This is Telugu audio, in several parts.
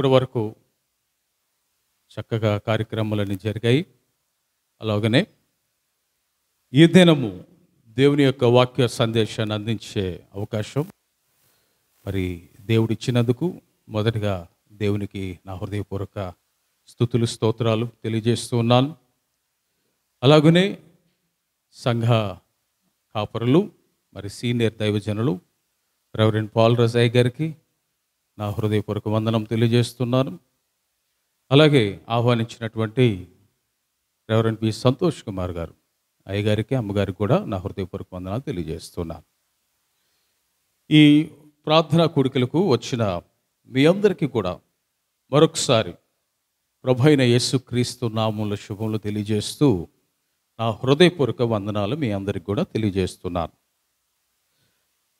ఇప్పటి వరకు చక్కగా కార్యక్రమాలన్నీ జరిగాయి. అలాగనే ఈ దినము దేవుని యొక్క వాక్య సందేశాన్ని అందించే అవకాశం మరి దేవుడిచ్చినందుకు మొదటిగా దేవునికి నా హృదయపూర్వక స్తుతులు స్తోత్రాలు తెలియజేస్తూ ఉన్నాను. అలాగనే సంఘ కాపరులు మరి సీనియర్ దైవజనులు రెవరెండ్ పాల్ రజాయ్ గారికి నా హృదయపూర్వక వందనం తెలియజేస్తున్నాను. అలాగే ఆహ్వానించినటువంటి రెవరెండ్ బి సంతోష్ కుమార్ గారు అయ్యగారికి అమ్మగారికి కూడా నా హృదయపూర్వక వందనాలు తెలియజేస్తున్నాను. ఈ ప్రార్థనా కూడికలకు వచ్చిన మీ అందరికీ కూడా మరొకసారి ప్రభు అయిన యేసుక్రీస్తు నామములో శుభములు తెలియజేస్తూ నా హృదయపూర్వక వందనాలు మీ అందరికి కూడా తెలియజేస్తున్నాను.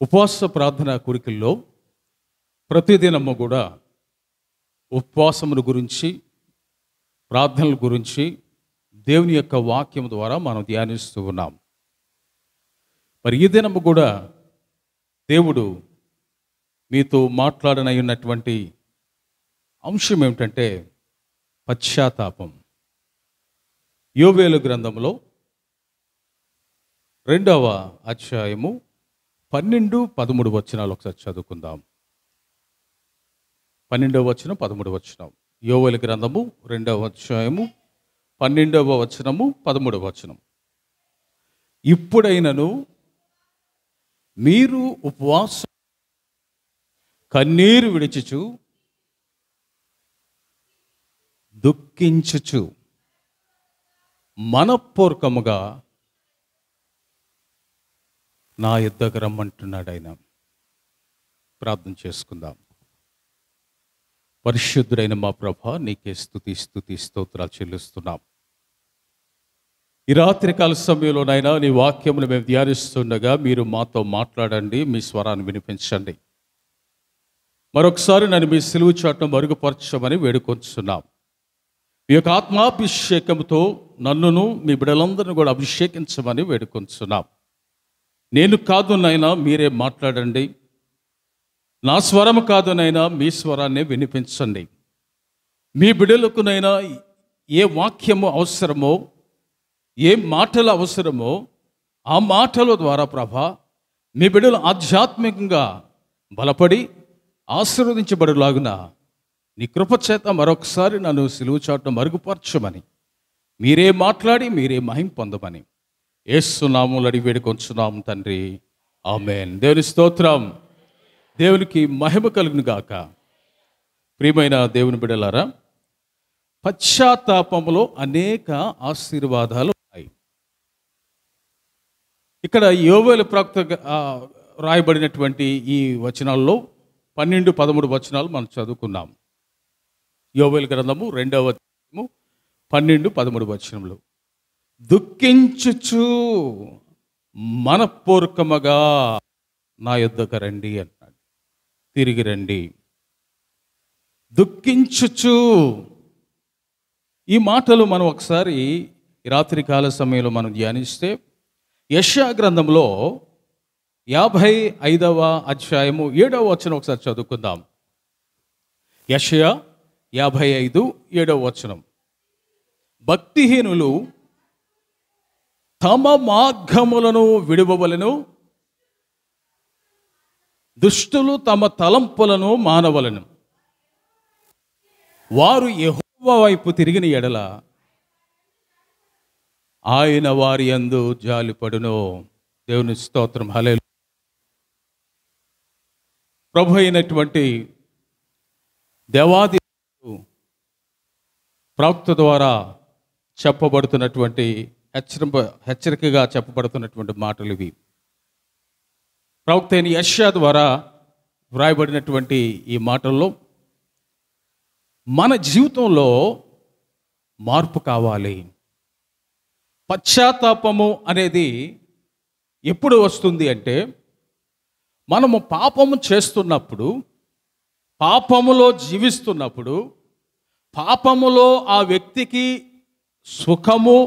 ఉపవాస ప్రార్థనా కూడికల్లో ప్రతిదినము కూడా ఉపవాసముల గురించి ప్రార్థనల గురించి దేవుని యొక్క వాక్యం ద్వారా మనం ధ్యానిస్తూ ఉన్నాం. మరి ఈ దినము కూడా దేవుడు మీతో మాట్లాడనయ్యున్నటువంటి అంశం ఏమిటంటే పశ్చాత్తాపం. యోవేలు గ్రంథంలో 2వ అధ్యాయము 12-13 వచనాలు ఒకసారి చదువుకుందాం. 12వ వచనం 13వ వచనం. యోవేలు గ్రంథము 2వ అధ్యాయము 12వ వచనము 13వ వచనం. ఇప్పుడైనను మీరు ఉపవాసం కన్నీరు విడిచుచు దుఃఖించుచు మనఃపూర్వకముగా నా యుద్ధకు రమ్మంటున్నాడు ఆయన. ప్రార్థన చేసుకుందాం. పరిశుద్ధుడైన మా ప్రభా, నీకే స్తుతి స్తుతి స్తోత్రాలు చెల్లిస్తున్నాం. ఈ రాత్రికాల సమయంలోనైనా నీ వాక్యమును మేము ధ్యానిస్తుండగా మీరు మాతో మాట్లాడండి, మీ స్వరాన్ని వినిపించండి. మరొకసారి నన్ను మీ సిలువ చాటును మరుగుపరచమని వేడుకొంచున్నాం. మీ యొక్క ఆత్మాభిషేకంతో నన్నును మీ బిడ్డలందరినీ కూడా అభిషేకించమని వేడుకొంచున్నాం. నేను కాదు నైనా మీరే మాట్లాడండి. నా స్వరము కాదునైనా మీ స్వరాన్ని వినిపించండి. మీ బిడ్డలకునైనా ఏ వాక్యము అవసరమో, ఏ మాటలు అవసరమో ఆ మాటల ద్వారా ప్రభా మీ బిడ్డలు ఆధ్యాత్మికంగా బలపడి ఆశీర్వదించబడులాగున నీ కృపచేత మరొకసారి నన్ను సిలువ చాటును మరుగుపరచమని మీరే మాట్లాడి మీరే మహిమ పొందమని యేసు నామములో అడిగి వేడుకొంచున్నాం తండ్రి, ఆమేన్. దేవుని స్తోత్రం. దేవునికి మహిమ కలుగును గాక. ప్రియమైన దేవుని బిడ్డలారా, పశ్చాత్తాపములో అనేక ఆశీర్వాదాలు ఉన్నాయి. ఇక్కడ యోవేలు ప్రవక్త రాయబడినటువంటి ఈ వచనాల్లో 12-13 వచనాలు మనం చదువుకున్నాం. యోవేలు గ్రంథము 2వ అధ్యాయము 12-13 వచనములు. దుఃఖించుచు మనఃపూర్వకముగా నా యొద్దకు రండి అన్నాడు. తిరిగి రండి. దుఃఖించుచు. ఈ మాటలు మనం ఒకసారి రాత్రికాల సమయంలో మనం ధ్యానిస్తే యెషయా గ్రంథంలో 55వ అధ్యాయము 7వ వచనం ఒకసారి చదువుకుందాం. యెషయా 55:7 వచనం. భక్తిహీనులు తమ మార్గములను విడువవలెను, దుష్టులు తమ తలంపులను మానవలెను. వారు యెహోవా వైపు తిరిగిన ఎడల ఆయన వారి యందు జాలిపడును. దేవుని స్తోత్రం. హల్లెలూయా. ప్రభు అయినటువంటి దేవాది ప్రవక్త ద్వారా చెప్పబడుతున్నటువంటి హెచ్చరికగా చెప్పబడుతున్నటువంటి మాటలు ఇవి. ప్రవక్త అయిన యెషయా ద్వారా వ్రాయబడినటువంటి ఈ మాటల్లో మన జీవితంలో మార్పు కావాలి. పశ్చాత్తాపము అనేది ఎప్పుడు వస్తుంది అంటే, మనము పాపము చేస్తున్నప్పుడు, పాపములో జీవిస్తున్నప్పుడు, పాపములో ఆ వ్యక్తికి సుఖము,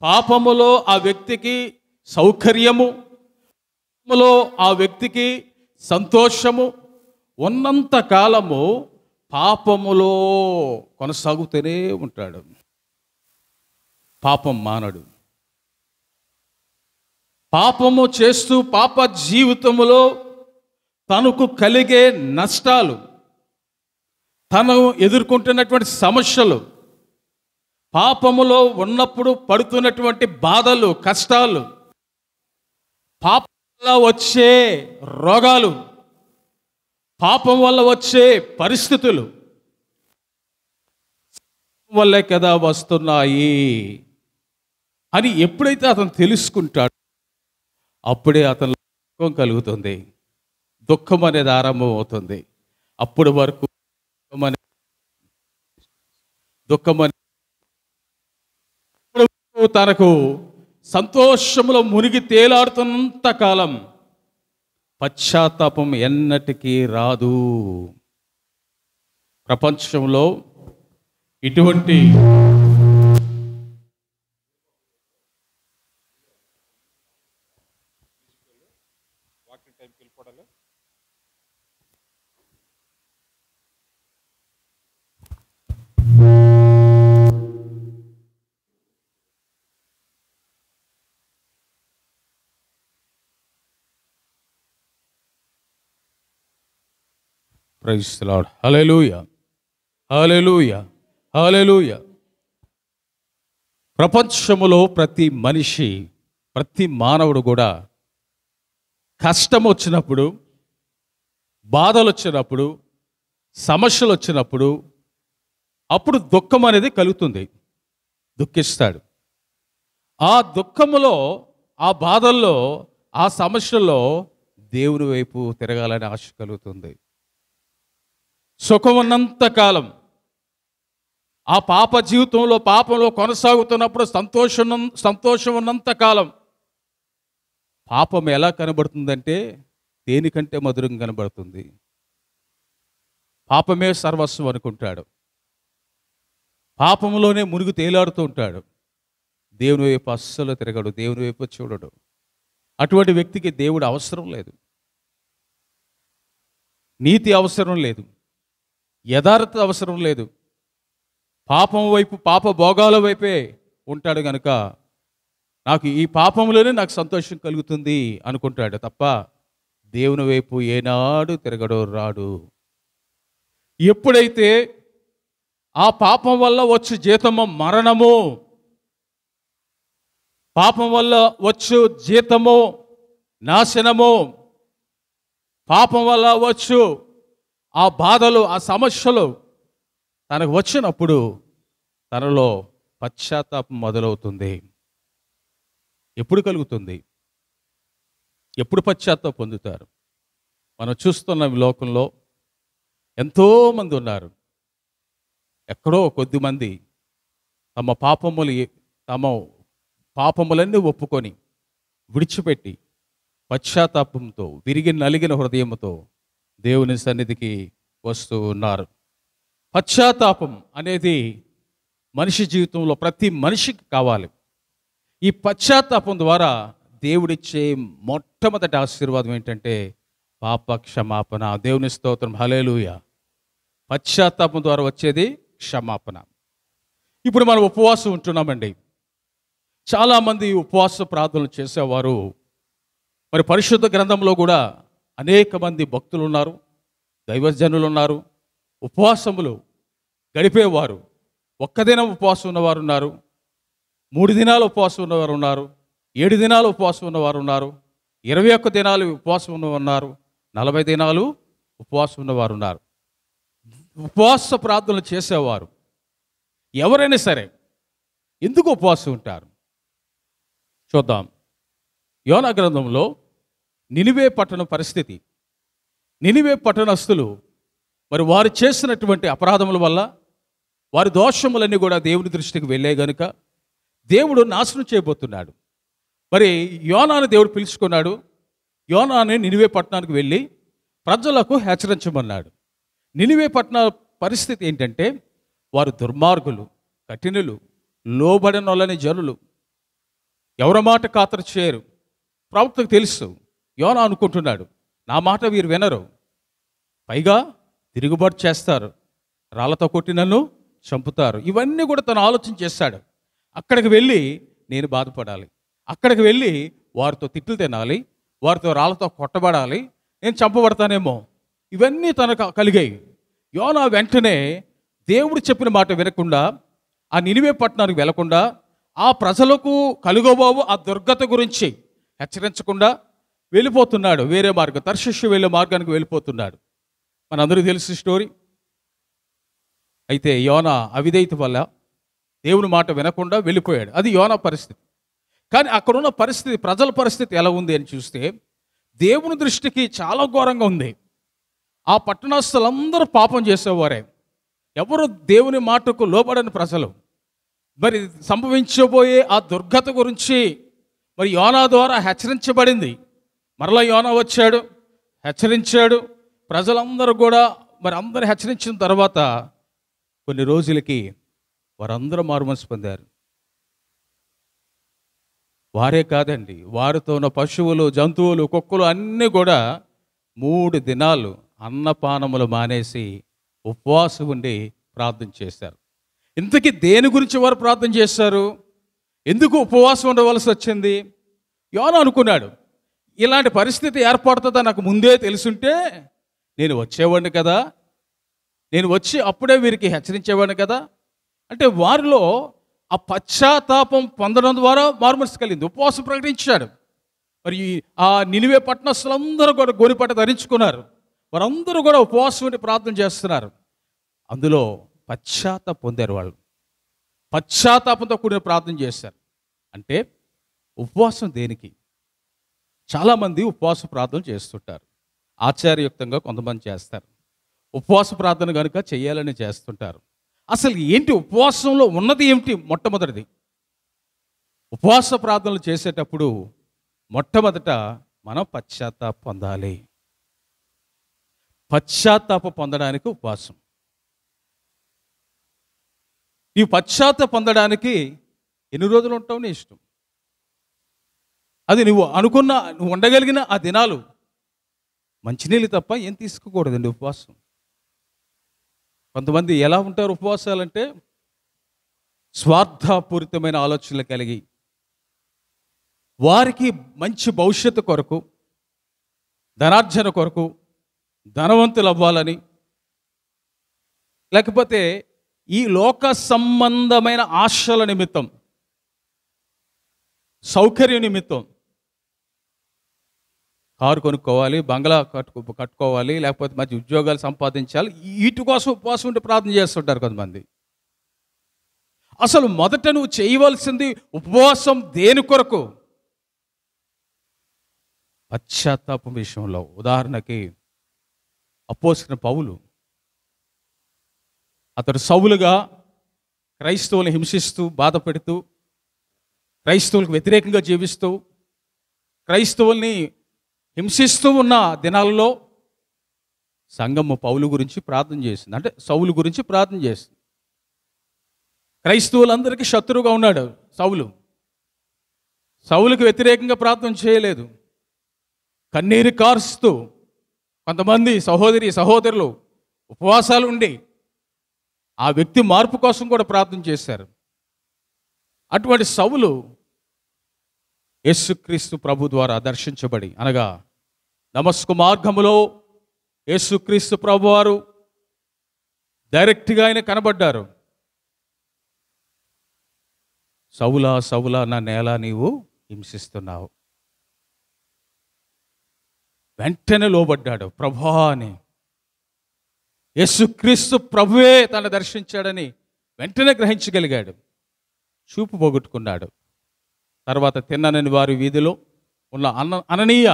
పాపములో ఆ వ్యక్తికి సౌకర్యము, పాపములో ఆ వ్యక్తికి సంతోషము ఉన్నంత కాలము పాపములో కొనసాగుతూనే ఉంటాడు. పాపం మానడు. పాపము చేస్తూ పాప జీవితములో తనకు కలిగే నష్టాలు, తను ఎదుర్కొంటున్నటువంటి సమస్యలు, పాపములో ఉన్నప్పుడు పడుతున్నటువంటి బాధలు, కష్టాలు, పాపం వల్ల వచ్చే రోగాలు, పాపం వల్ల వచ్చే పరిస్థితులు వల్లే కదా వస్తున్నాయి అని ఎప్పుడైతే అతను తెలుసుకుంటాడో అప్పుడే అతను దుఃఖం కలుగుతుంది. దుఃఖం అనేది ఆరంభం అవుతుంది. అప్పటి వరకు దుఃఖం తనకు సంతోషంలో మునిగి తేలాడుతున్నంత కాలం పశ్చాత్తాపం ఎన్నటికీ రాదు. ప్రపంచంలో ఇటువంటి ప్రైజ్ ది లార్డ్. హల్లెలూయా, హల్లెలూయా, హల్లెలూయా. ప్రపంచములో ప్రతి మనిషి, ప్రతి మానవుడు కూడా కష్టం వచ్చినప్పుడు, బాధలు వచ్చినప్పుడు, సమస్యలు వచ్చినప్పుడు అప్పుడు దుఃఖం అనేది కలుగుతుంది. దుఃఖిస్తాడు. ఆ దుఃఖములో, ఆ బాధల్లో, ఆ సమస్యల్లో దేవుని వైపు తిరగాలని ఆశ కలుగుతుంది. సుఖం ఉన్నంత కాలం, ఆ పాప జీవితంలో, పాపంలో కొనసాగుతున్నప్పుడు సంతోషం ఉన్నంత కాలం పాపం ఎలా కనబడుతుందంటే దేనికంటే మధురం కనబడుతుంది. పాపమే సర్వస్వం అనుకుంటాడు. పాపంలోనే మునిగి తేలాడుతూ ఉంటాడు. దేవుని వైపు అస్సలు తిరగడు, దేవుని వైపు చూడడు. అటువంటి వ్యక్తికి దేవుడు అవసరం లేదు, నీతి అవసరం లేదు, యథార్థత అవసరం లేదు. పాపం వైపు, పాప భోగాల వైపే ఉంటాడు గనుక నాకు ఈ పాపంలోనే నాకు సంతోషం కలుగుతుంది అనుకుంటాడు తప్ప దేవుని వైపు ఏనాడు తిరగడు, రాడు. ఎప్పుడైతే ఆ పాపం వల్ల వచ్చే జీతము మరణము, పాపం వల్ల వచ్చు జీతము నాశనము, పాపం వల్ల వచ్చు ఆ బాధలు, ఆ సమస్యలు తనకు వచ్చినప్పుడు తనలో పశ్చాత్తాపం మొదలవుతుంది. ఎప్పుడు కలుగుతుంది? ఎప్పుడు పశ్చాత్తాపం పొందుతారు? మనం చూస్తున్న ఈ లోకంలో ఎంతోమంది ఉన్నారు. ఎక్కడో కొద్దిమంది తమ పాపములన్నీ ఒప్పుకొని విడిచిపెట్టి పశ్చాత్తాపంతో, విరిగి నలిగిన హృదయంతో దేవుని సన్నిధికి వస్తూ ఉన్నారు. పశ్చాత్తాపం అనేది మనిషి జీవితంలో ప్రతి మనిషికి కావాలి. ఈ పశ్చాత్తాపం ద్వారా దేవుడిచ్చే మొట్టమొదటి ఆశీర్వాదం ఏంటంటే పాప క్షమాపణ. దేవుని స్తోత్రం, హల్లెలూయా. పశ్చాత్తాపం ద్వారా వచ్చేది క్షమాపణ. ఇప్పుడు మనం ఉపవాసం ఉంటున్నామండి. చాలామంది ఉపవాస ప్రార్థనలు చేసేవారు. మరి పరిశుద్ధ గ్రంథంలో కూడా అనేక మంది భక్తులు ఉన్నారు, దైవజనులు ఉన్నారు, ఉపవాసములు గడిపేవారు. ఒక్కదినం ఉపవాసం ఉన్నవారు ఉన్నారు, 3 దినాలు ఉపవాసం ఉన్నవారు ఉన్నారు, 7 దినాలు ఉపవాసం ఉన్నవారు ఉన్నారు, 21 దినాలు ఉపవాసం ఉన్నవారు, 40 దినాలు ఉపవాసం ఉన్నవారు ఉన్నారు. ఉపవాస ప్రార్థనలు చేసేవారు ఎవరైనా సరే ఎందుకు ఉపవాసం ఉంటారు? చూద్దాం. యోనా గ్రంథంలో నినివే పట్టణ పరిస్థితి. నినివే పట్టణస్థులు మరి వారు చేసినటువంటి అపరాధముల వల్ల వారి దోషములన్నీ కూడా దేవుని దృష్టికి వెళ్ళే గనుక దేవుడు నాశనం చేయబోతున్నాడు. మరి యోనాను దేవుడు పిలుచుకున్నాడు. యోనాని నినివే పట్టణానికి వెళ్ళి ప్రజలకు హెచ్చరించమన్నాడు. నినివే పట్టణ పరిస్థితి ఏంటంటే వారు దుర్మార్గులు, కఠినులు, లోబడినోళ్ళని జనులు, ఎవరి మాట ఖాతరు చేయరు. ప్రవక్తకు తెలుసు. యోనా అనుకుంటున్నాడు, నా మాట వీరు వినరు, పైగా తిరుగుబాటు చేస్తారు, రాళ్ళతో కొట్టి నన్ను చంపుతారు. ఇవన్నీ కూడా తను ఆలోచన చేశాడు. అక్కడికి వెళ్ళి నేను బాధపడాలి, అక్కడికి వెళ్ళి వారితో తిట్లు తినాలి, వారితో రాళ్ళతో కొట్టబడాలి, నేను చంపబడతానేమో, ఇవన్నీ తనకు కలిగాయి. యోనా వెంటనే దేవుడు చెప్పిన మాట వినకుండా ఆ నినివే పట్టణానికి వెళ్లకుండా ఆ ప్రజలకు కలుగోబాబు ఆ దుర్గత గురించి హెచ్చరించకుండా వెళ్ళిపోతున్నాడు. వేరే మార్గం, తర్షీషు వెళ్ళే మార్గానికి వెళ్ళిపోతున్నాడు. మనందరికీ తెలిసిన స్టోరీ. అయితే యోనా అవిధేయత వల్ల దేవుని మాట వినకుండా వెళ్ళిపోయాడు. అది యోనా పరిస్థితి. కానీ అక్కడున్న పరిస్థితి, ప్రజల పరిస్థితి ఎలా ఉంది అని చూస్తే దేవుని దృష్టికి చాలా ఘోరంగా ఉంది. ఆ పట్టణస్థులందరూ పాపం చేసేవారే, ఎవరు దేవుని మాటకు లోబడని ప్రజలు. మరి సంభవించబోయే ఆ దుర్గత గురించి మరి యోనా ద్వారా హెచ్చరించబడింది. మరలా యోనా వచ్చాడు, హెచ్చరించాడు. ప్రజలందరూ కూడా మరి అందరూ హెచ్చరించిన తర్వాత కొన్ని రోజులకి వారందరూ మారుమనసు పొందారు. వారే కాదండి, వారితో ఉన్న పశువులు, జంతువులు, కుక్కలు అన్నీ కూడా 3 దినాలు అన్నపానములు మానేసి ఉపవాసం ఉండి ప్రార్థన చేశారు. ఇంతకీ దేని గురించి వారు ప్రార్థన చేశారు? ఎందుకు ఉపవాసం ఉండవలసి వచ్చింది? యోనా అనుకున్నాడు, ఇలాంటి పరిస్థితి ఏర్పడుతుందా నాకు ముందే తెలుసుంటే నేను వచ్చేవాడిని కదా, నేను వచ్చి అప్పుడే వీరికి హెచ్చరించేవాడిని కదా. అంటే వారిలో ఆ పశ్చాత్తాపం పొందడం ద్వారా మారుమనసు కలిగింది. ఉపవాసం ప్రకటించాడు. మరి ఆ నినివే పట్టణస్థులందరూ కూడా గోనెపట్ట ధరించుకున్నారు. వారందరూ కూడా ఉపవాసం ఉండి ప్రార్థన చేస్తున్నారు. అందులో పశ్చాత్తాపం పొందారు. వాళ్ళు పశ్చాత్తాపంతో కూడిన ప్రార్థన చేశారు. అంటే ఉపవాసం దేనికి? చాలామంది ఉపవాస ప్రార్థన చేస్తుంటారు. ఆచారయుక్తంగా కొంతమంది చేస్తారు. ఉపవాస ప్రార్థన కనుక చేయాలని చేస్తుంటారు. అసలు ఏంటి ఉపవాసంలో ఉన్నది ఏమిటి? మొట్టమొదటిది, ఉపవాస ప్రార్థనలు చేసేటప్పుడు మొట్టమొదట మనం పశ్చాత్తాపం పొందాలి. పశ్చాత్తాపం పొందడానికి ఉపవాసం. ఈ పశ్చాత్తాపం పొందడానికి ఎన్ని రోజులు ఉంటావు నీ ఇష్టం. అది నువ్వు అనుకున్న, నువ్వు ఉండగలిగిన ఆ దినాలు మంచినీళ్ళు తప్ప ఏం తీసుకోకూడదండి ఉపవాసం. కొంతమంది ఎలా ఉంటారు ఉపవాసాలంటే, స్వార్థపూరితమైన ఆలోచనలు కలిగి వారికి మంచి భవిష్యత్తు కొరకు, ధనార్జన కొరకు, ధనవంతులు అవ్వాలని, లేకపోతే ఈ లోక సంబంధమైన ఆశల నిమిత్తం, సౌకర్య నిమిత్తం కారు కొనుక్కోవాలి, బంగ్లా కట్టుకోవాలి, లేకపోతే మంచి ఉద్యోగాలు సంపాదించాలి, వీటి కోసం ఉపవాసం ఉంటే ప్రార్థన చేస్తుంటారు కొంతమంది. అసలు మొదట నువ్వు చేయవలసింది ఉపవాసం దేని కొరకు? పశ్చాత్తాపం విషయంలో. ఉదాహరణకి అపోస్తలుడైన పౌలు, అతడు సౌలుగా క్రైస్తవులను హింసిస్తూ, బాధపెడుతూ, క్రైస్తవులకు వ్యతిరేకంగా జీవిస్తూ, క్రైస్తవుల్ని హింసిస్తూ ఉన్న దినాల్లో సంఘము పౌలు గురించి ప్రార్థన చేసింది. అంటే సౌలు గురించి ప్రార్థన చేసింది. క్రైస్తవులందరికీ శత్రువుగా ఉన్నాడు సౌలు. సౌలుకి వ్యతిరేకంగా ప్రార్థన చేయలేదు. కన్నీరు కారుస్తూ కొంతమంది సహోదరులు ఉపవాసాలు ఉండి ఆ వ్యక్తి మార్పు కోసం కూడా ప్రార్థన చేశారు. అటువంటి సౌలు యేసుక్రీస్తు ప్రభు ద్వారా దర్శించబడి, అనగా దమస్కు మార్గములో యేసుక్రీస్తు ప్రభు వారు డైరెక్ట్గా ఆయన కనబడ్డారు. సౌలా సౌలా నా నేల నీవు హింసిస్తున్నావు. వెంటనే లోబడ్డాడు. ప్రభువా అని, యేసుక్రీస్తు ప్రభువే తను దర్శించాడని వెంటనే గ్రహించగలిగాడు. చూపు పోగొట్టుకున్నాడు. తర్వాత తిన్ననని వారి వీధిలో ఉన్న అననీయ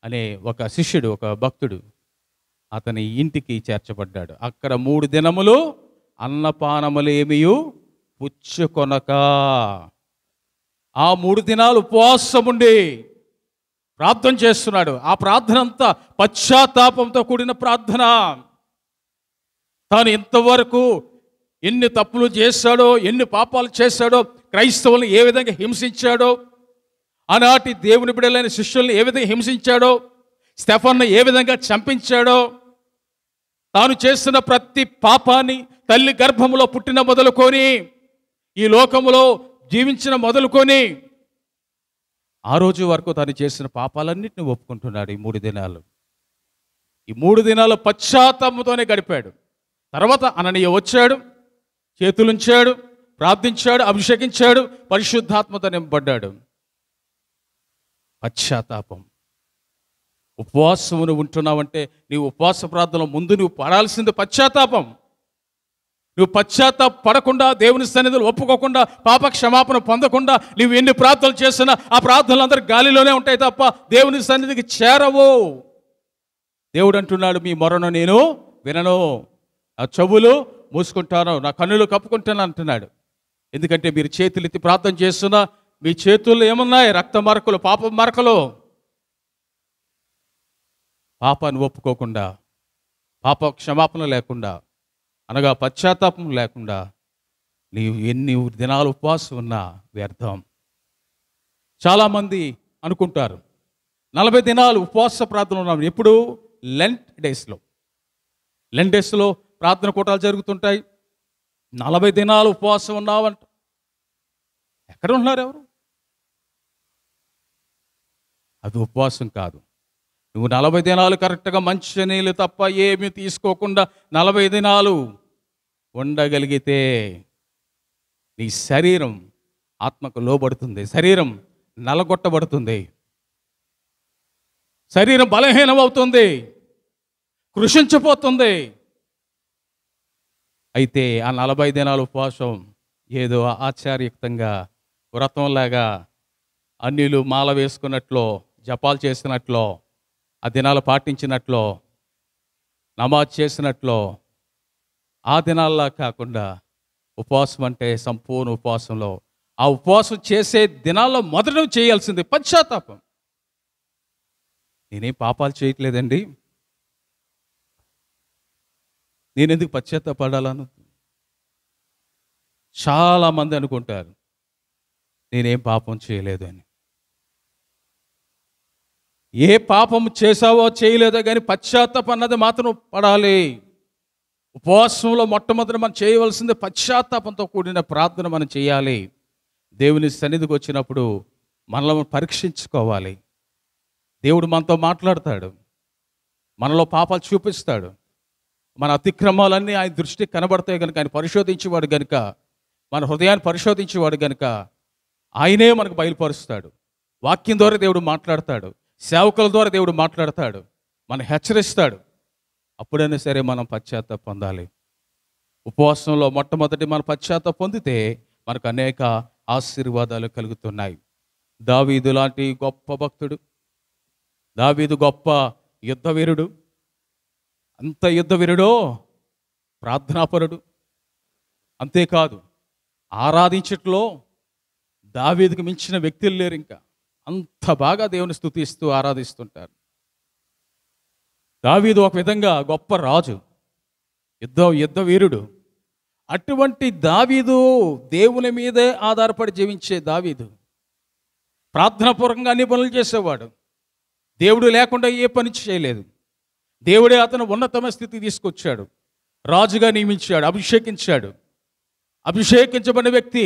అనే ఒక శిష్యుడు, ఒక భక్తుడు అతని ఇంటికి చేర్చబడ్డాడు. అక్కడ 3 దినములు అన్నపానములేమియు పుచ్చుకొనక, ఆ 3 దినాలు ఉపవాసం ఉండి ప్రార్థన చేస్తున్నాడు. ఆ ప్రార్థన అంతా పశ్చాత్తాపంతో కూడిన ప్రార్థన. తాను ఇంతవరకు ఎన్ని తప్పులు చేశాడో, ఎన్ని పాపాలు చేశాడో, క్రైస్తవులను ఏ విధంగా హింసించాడో, ఆనాటి దేవుని బిడ్డలైన శిష్యుల్ని ఏ విధంగా హింసించాడో, స్టెఫన్ను ఏ విధంగా చంపించాడో, తాను చేసిన ప్రతి పాపాన్ని తల్లి గర్భములో పుట్టిన మొదలుకొని ఈ లోకములో జీవించిన మొదలుకొని ఆ రోజు వరకు తాను చేసిన పాపాలన్నింటినీ ఒప్పుకుంటున్నాడు. ఈ మూడు దినాలు పశ్చాత్తాపంతోనే గడిపాడు. తర్వాత అననీయ వచ్చాడు, చేతులుంచాడు, ప్రార్థించాడు, అభిషేకించాడు, పరిశుద్ధాత్మతో నింపబడ్డాడు. పశ్చాత్తాపం. ఉపవాసమును ఉంటున్నావంటే నీవు ఉపవాస ప్రార్థనలో ముందు నువ్వు పడాల్సింది పశ్చాత్తాపం. నువ్వు పశ్చాత్తాప పడకుండా, దేవుని సన్నిధిలో ఒప్పుకోకుండా, పాప క్షమాపణ పొందకుండా నువ్వు ఎన్ని ప్రార్థనలు చేసినా ఆ ప్రార్థనలు అందరూ గాలిలోనే ఉంటాయి తప్ప దేవుని సన్నిధికి చేరవు. దేవుడు అంటున్నాడు, మీ మొరను నేను వినను, నా చెవులు మూసుకుంటాను, నా కన్నులు కప్పుకుంటాను అంటున్నాడు. ఎందుకంటే మీరు చేతులెత్తి ప్రార్థన చేస్తున్నా మీ చేతుల్లో ఏమున్నాయి? రక్త మరకలు, పాప మరకలు. పాపాన్ని ఒప్పుకోకుండా, పాప క్షమాపణ లేకుండా, అనగా పశ్చాత్తాపం లేకుండా నీవు ఎన్ని దినాలు ఉపవాసం ఉన్నా వ్యర్థం. చాలామంది అనుకుంటారు 40 దినాలు ఉపవాస ప్రార్థన ఉన్నాం. ఎప్పుడు? లెంట్ డేస్లో ప్రార్థన కూటాలు జరుగుతుంటాయి. 40 దినాలు ఉపవాసం ఉన్నావంట. ఎక్కడ ఉన్నారు ఎవరు? అది ఉపవాసం కాదు. నువ్వు 40 దినాలు కరెక్ట్గా మంచి నీళ్ళు తప్ప ఏమీ తీసుకోకుండా 40 దినాలు ఉండగలిగితే నీ శరీరం ఆత్మకు లోబడుతుంది, శరీరం నలగొట్టబడుతుంది, శరీరం బలహీనమవుతుంది, కృషించిపోతుంది. అయితే ఆ 40 దినాల ఉపవాసం ఏదో ఆచార్యయుక్తంగా వ్రతంలాగా అన్యులు మాల వేసుకున్నట్లో, జపాలు చేసినట్లో, ఆ దినాలు పాటించినట్లో, నమాజ్ చేసినట్లో, ఆ దినాల్లా కాకుండా ఉపవాసం అంటే సంపూర్ణ ఉపవాసంలో, ఆ ఉపవాసం చేసే దినాల్లో మొదట చేయాల్సింది పశ్చాత్తాపం. నేనేం పాపాలు చేయట్లేదండి, నేనెందుకు పశ్చాత్తాపడాలను? చాలామంది అనుకుంటారు నేనేం పాపం చేయలేదు అని. ఏ పాపం చేసావో చేయలేదో కానీ పశ్చాత్తాపం అన్నది మాత్రం పడాలి. ఉపవాసంలో మొట్టమొదటి మనం చేయవలసింది పశ్చాత్తాపంతో కూడిన ప్రార్థన మనం చేయాలి. దేవుని సన్నిధికి వచ్చినప్పుడు మనల్ని పరీక్షించుకోవాలి. దేవుడు మనతో మాట్లాడతాడు, మనలో పాపాలు చూపిస్తాడు, మన అతిక్రమాలన్నీ ఆయన దృష్టికి కనబడతాయి కనుక, ఆయన పరిశోధించేవాడు కనుక, మన హృదయాన్ని పరిశోధించేవాడు కనుక ఆయనే మనకు బయలుపరుస్తాడు. వాక్యం ద్వారా దేవుడు మాట్లాడతాడు, సేవకుల ద్వారా దేవుడు మాట్లాడతాడు, మనం హెచ్చరిస్తాడు. అప్పుడైనా సరే మనం పశ్చాత్తాపం పొందాలి. ఉపవాసంలో మొట్టమొదటి మనం పశ్చాత్తాపం పొందితే మనకు అనేక ఆశీర్వాదాలు కలుగుతున్నాయి. దావీదు లాంటి గొప్ప భక్తుడు, దావీదు గొప్ప యుద్ధవీరుడు, అంత యుద్ధవీరుడో ప్రార్థనాపరుడు. అంతేకాదు ఆరాధించట్లో దావీదుకు మించిన వ్యక్తులు లేరు. ఇంకా అంత బాగా దేవుని స్తుతిస్తూ ఆరాధిస్తుంటారు. దావీదు ఒక విధంగా గొప్ప రాజు, యుద్ధవీరుడు. అటువంటి దావీదు దేవుని మీదే ఆధారపడి జీవించే దావీదు ప్రార్థనాపూర్వకంగా అన్ని పనులు చేసేవాడు. దేవుడు లేకుండా ఏ పని చేయలేదు. దేవుడే అతను ఉన్నతమైన స్థితికి తీసుకొచ్చాడు, రాజుగా నియమించాడు, అభిషేకించాడు. అభిషేకించబడిన వ్యక్తి,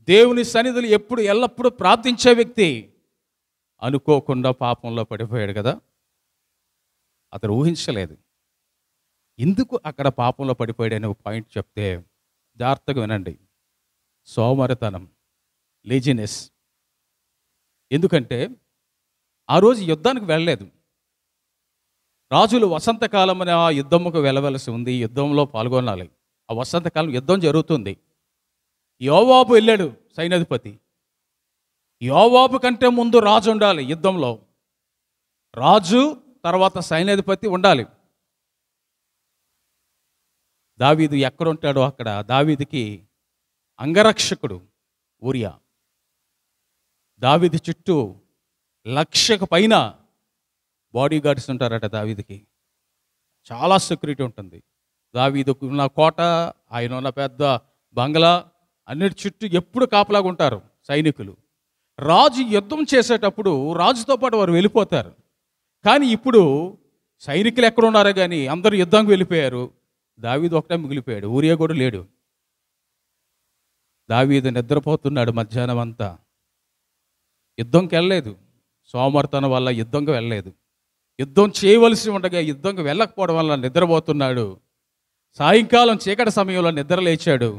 దేవుని సన్నిధిలో ఎప్పుడు ఎల్లప్పుడూ ప్రార్థించే వ్యక్తి అనుకోకుండా పాపంలో పడిపోయాడు కదా. అతను ఊహించలేదు. ఎందుకు అక్కడ పాపంలో పడిపోయాడనే ఒక పాయింట్ చెప్తే జాగ్రత్తగా వినండి. సోమరితనం, లేజినెస్. ఎందుకంటే ఆ రోజు యుద్ధానికి వెళ్ళలేదు. రాజులు వసంతకాలం అని ఆ యుద్ధముకు వెళ్ళవలసి ఉంది, యుద్ధంలో పాల్గొనాలి. ఆ వసంతకాలం యుద్ధం జరుగుతుంది. యోవాబు వెళ్ళాడు, సైన్యాధిపతి. యోవాబు కంటే ముందు రాజు ఉండాలి యుద్ధంలో. రాజు తర్వాత సైన్యాధిపతి ఉండాలి. దావీదు ఎక్కడ ఉంటాడో అక్కడ దావీదుకి అంగరక్షకుడు ఊరియా. దావీదు చుట్టూ 1,00,000 పైన బాడీ గార్డ్స్ ఉంటారట. దావీదుకి చాలా సెక్యూరిటీ ఉంటుంది. దావీదుకు ఉన్న కోట, ఆయన ఉన్న పెద్ద బంగ్లా అన్నిటి చుట్టూ ఎప్పుడు కాపలాగా ఉంటారు సైనికులు. రాజు యుద్ధం చేసేటప్పుడు రాజుతో పాటు వారు వెళ్ళిపోతారు. కానీ ఇప్పుడు సైనికులు ఎక్కడ ఉన్నారో కానీ అందరూ యుద్ధానికి వెళ్ళిపోయారు. దావీదు ఒకటే మిగిలిపోయాడు. ఊరియా కూడా లేడు. దావీదు నిద్రపోతున్నాడు మధ్యాహ్నం అంతా. యుద్ధంకి వెళ్ళలేదు. సోమర్తనం వల్ల యుద్ధంకి వెళ్ళలేదు. యుద్ధం చేయవలసి ఉండగా యుద్ధంకి వెళ్ళకపోవడం వల్ల నిద్రపోతున్నాడు. సాయంకాలం చీకటి సమయంలో నిద్ర లేచాడు.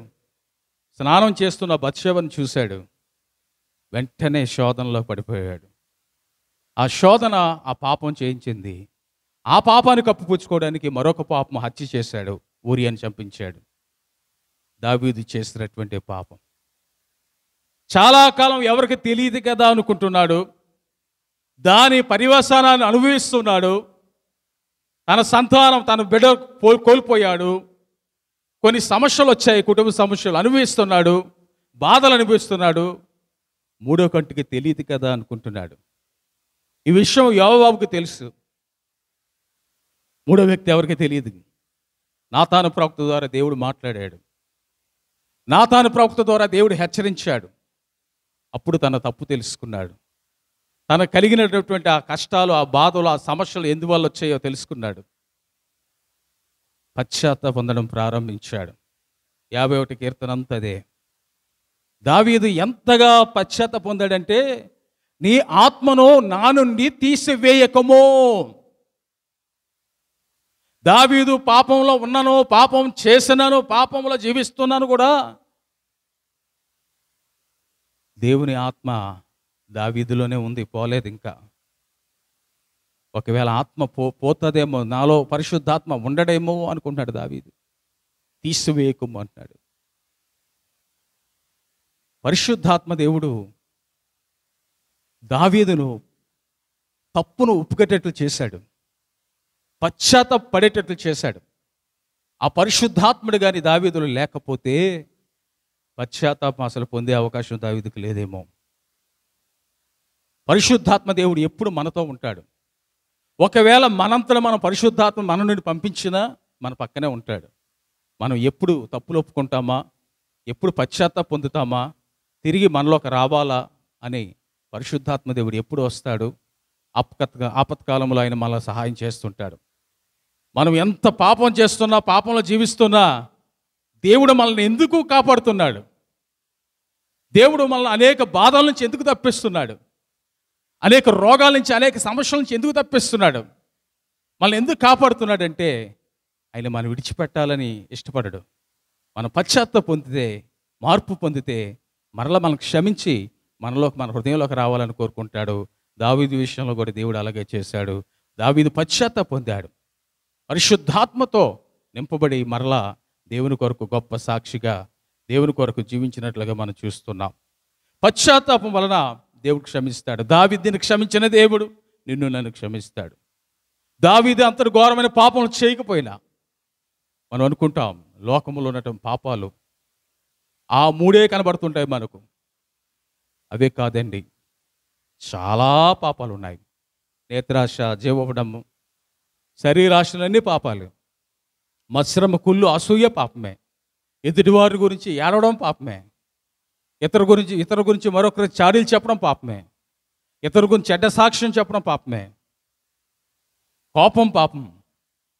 స్నానం చేస్తున్న బత్షెబను చూశాడు. వెంటనే శోధనలో పడిపోయాడు. ఆ శోధన ఆ పాపం చేయించింది. ఆ పాపాన్ని కప్పిపుచ్చుకోవడానికి మరొక పాపం హత్య చేశాడు. ఊరియాని చంపించాడు. దావీదు చేసినటువంటి పాపం. చాలా కాలం ఎవరికి తెలియదు కదా అనుకుంటున్నాడు. దాని పర్యవసానాన్ని అనుభవిస్తున్నాడు. తన సంతానం, తన బిడ్డ కోల్పోయాడు. కొన్ని సమస్యలు వచ్చాయి, కుటుంబ సమస్యలు అనుభవిస్తున్నాడు. బాధలు అనుభవిస్తున్నాడు. మూడో కంటికి తెలియదు కదా అనుకుంటున్నాడు. ఈ విషయం యోవాబుకు తెలుసు. మూడో వ్యక్తి ఎవరికి తెలియదు. నాతాను ప్రవక్త ద్వారా దేవుడు మాట్లాడాడు. నాతాను ప్రవక్త ద్వారా దేవుడు హెచ్చరించాడు. అప్పుడు తన తప్పు తెలుసుకున్నాడు. తనకు కలిగినటువంటి ఆ కష్టాలు, ఆ బాధలు, ఆ సమస్యలు ఎందువల్ల వచ్చాయో తెలుసుకున్నాడు. పశ్చాత్తాపం పొందడం ప్రారంభించాడు. 51 కీర్తన అంతా అదే. దావీదు ఎంతగా పశ్చాత్తాపం పొందాడంటే, నీ ఆత్మను నా నుండి తీసివేయకమో. దావీదు పాపంలో ఉన్నాను, పాపం చేసినాను, పాపంలో జీవిస్తున్నాను కూడా. దేవుని ఆత్మ దావీదులోనే ఉంది, పోలేదు ఇంకా. ఒకవేళ ఆత్మ పోతుందేమో, నాలో పరిశుద్ధాత్మ ఉండడేమో అనుకుంటున్నాడు దావీదు. తీసివేయకము అంటున్నాడు. పరిశుద్ధాత్మ దేవుడు దావీదును తప్పును ఒప్పుకునేటట్లు చేశాడు. పశ్చాత్తాప పడేటట్లు చేశాడు. ఆ పరిశుద్ధాత్ముడు కానీ దావీదులు లేకపోతే పశ్చాత్తాపం అసలు పొందే అవకాశం దావీదుకు లేదేమో. పరిశుద్ధాత్మ దేవుడు ఎప్పుడు మనతో ఉంటాడు. ఒకవేళ మనంతలో మనం పరిశుద్ధాత్మ మన నుండి పంపించినా మన పక్కనే ఉంటాడు. మనం ఎప్పుడు తప్పులు ఒప్పుకుంటామా, ఎప్పుడు పశ్చాత్తాపం పొందుతామా, తిరిగి మనలోకి రావాలా అని పరిశుద్ధాత్మ దేవుడు ఎప్పుడు వస్తాడు. ఆపత్కాలంలో ఆయన మనల్ని సహాయం చేస్తుంటాడు. మనం ఎంత పాపం చేస్తున్నా, పాపంలో జీవిస్తున్నా దేవుడు మనల్ని ఎందుకు కాపాడుతున్నాడు? దేవుడు మనల్ని అనేక బాధల నుంచి ఎందుకు తప్పిస్తున్నాడు? అనేక రోగాల నుంచి, అనేక సమస్యల నుంచి ఎందుకు తప్పిస్తున్నాడు? మనల్ని ఎందుకు కాపాడుతున్నాడంటే ఆయన మనం విడిచిపెట్టాలని ఇష్టపడడు. మనం పశ్చాత్తాపం పొందితే, మార్పు పొందితే మరలా మనం క్షమించి మనలోకి, మన హృదయంలోకి రావాలని కోరుకుంటాడు. దావీదు విషయంలో కూడా దేవుడు అలాగే చేశాడు. దావీదు పశ్చాత్తాపం పొందాడు. పరిశుద్ధాత్మతో నింపబడి మరలా దేవుని కొరకు గొప్ప సాక్షిగా, దేవుని కొరకు జీవించినట్లుగా మనం చూస్తున్నాం. పశ్చాత్తాపం వలన దేవుడు క్షమిస్తాడు. దావీదుని క్షమించిన దేవుడు నిన్ను నన్ను క్షమిస్తాడు. దావీదు అంతటి ఘోరమైన పాపం చేయకపోయినా మనం అనుకుంటాం లోకంలో ఉన్నటువంటి పాపాలు ఆ మూడే కనబడుతుంటాయి మనకు. అవే కాదండి, చాలా పాపాలు ఉన్నాయి. నేత్రాశ, జీవపడము, శరీరాశలన్నీ పాపాలు. మత్సరము, కుళ్ళు, అసూయ పాపమే. ఎదుటివారి గురించి ఏడవడం పాపమే. ఇతర గురించి మరొకరి చాడీలు చెప్పడం పాపమే. ఇతరు గురించి చెడ్డ సాక్ష్యం చెప్పడం పాపమే. కోపం పాపం,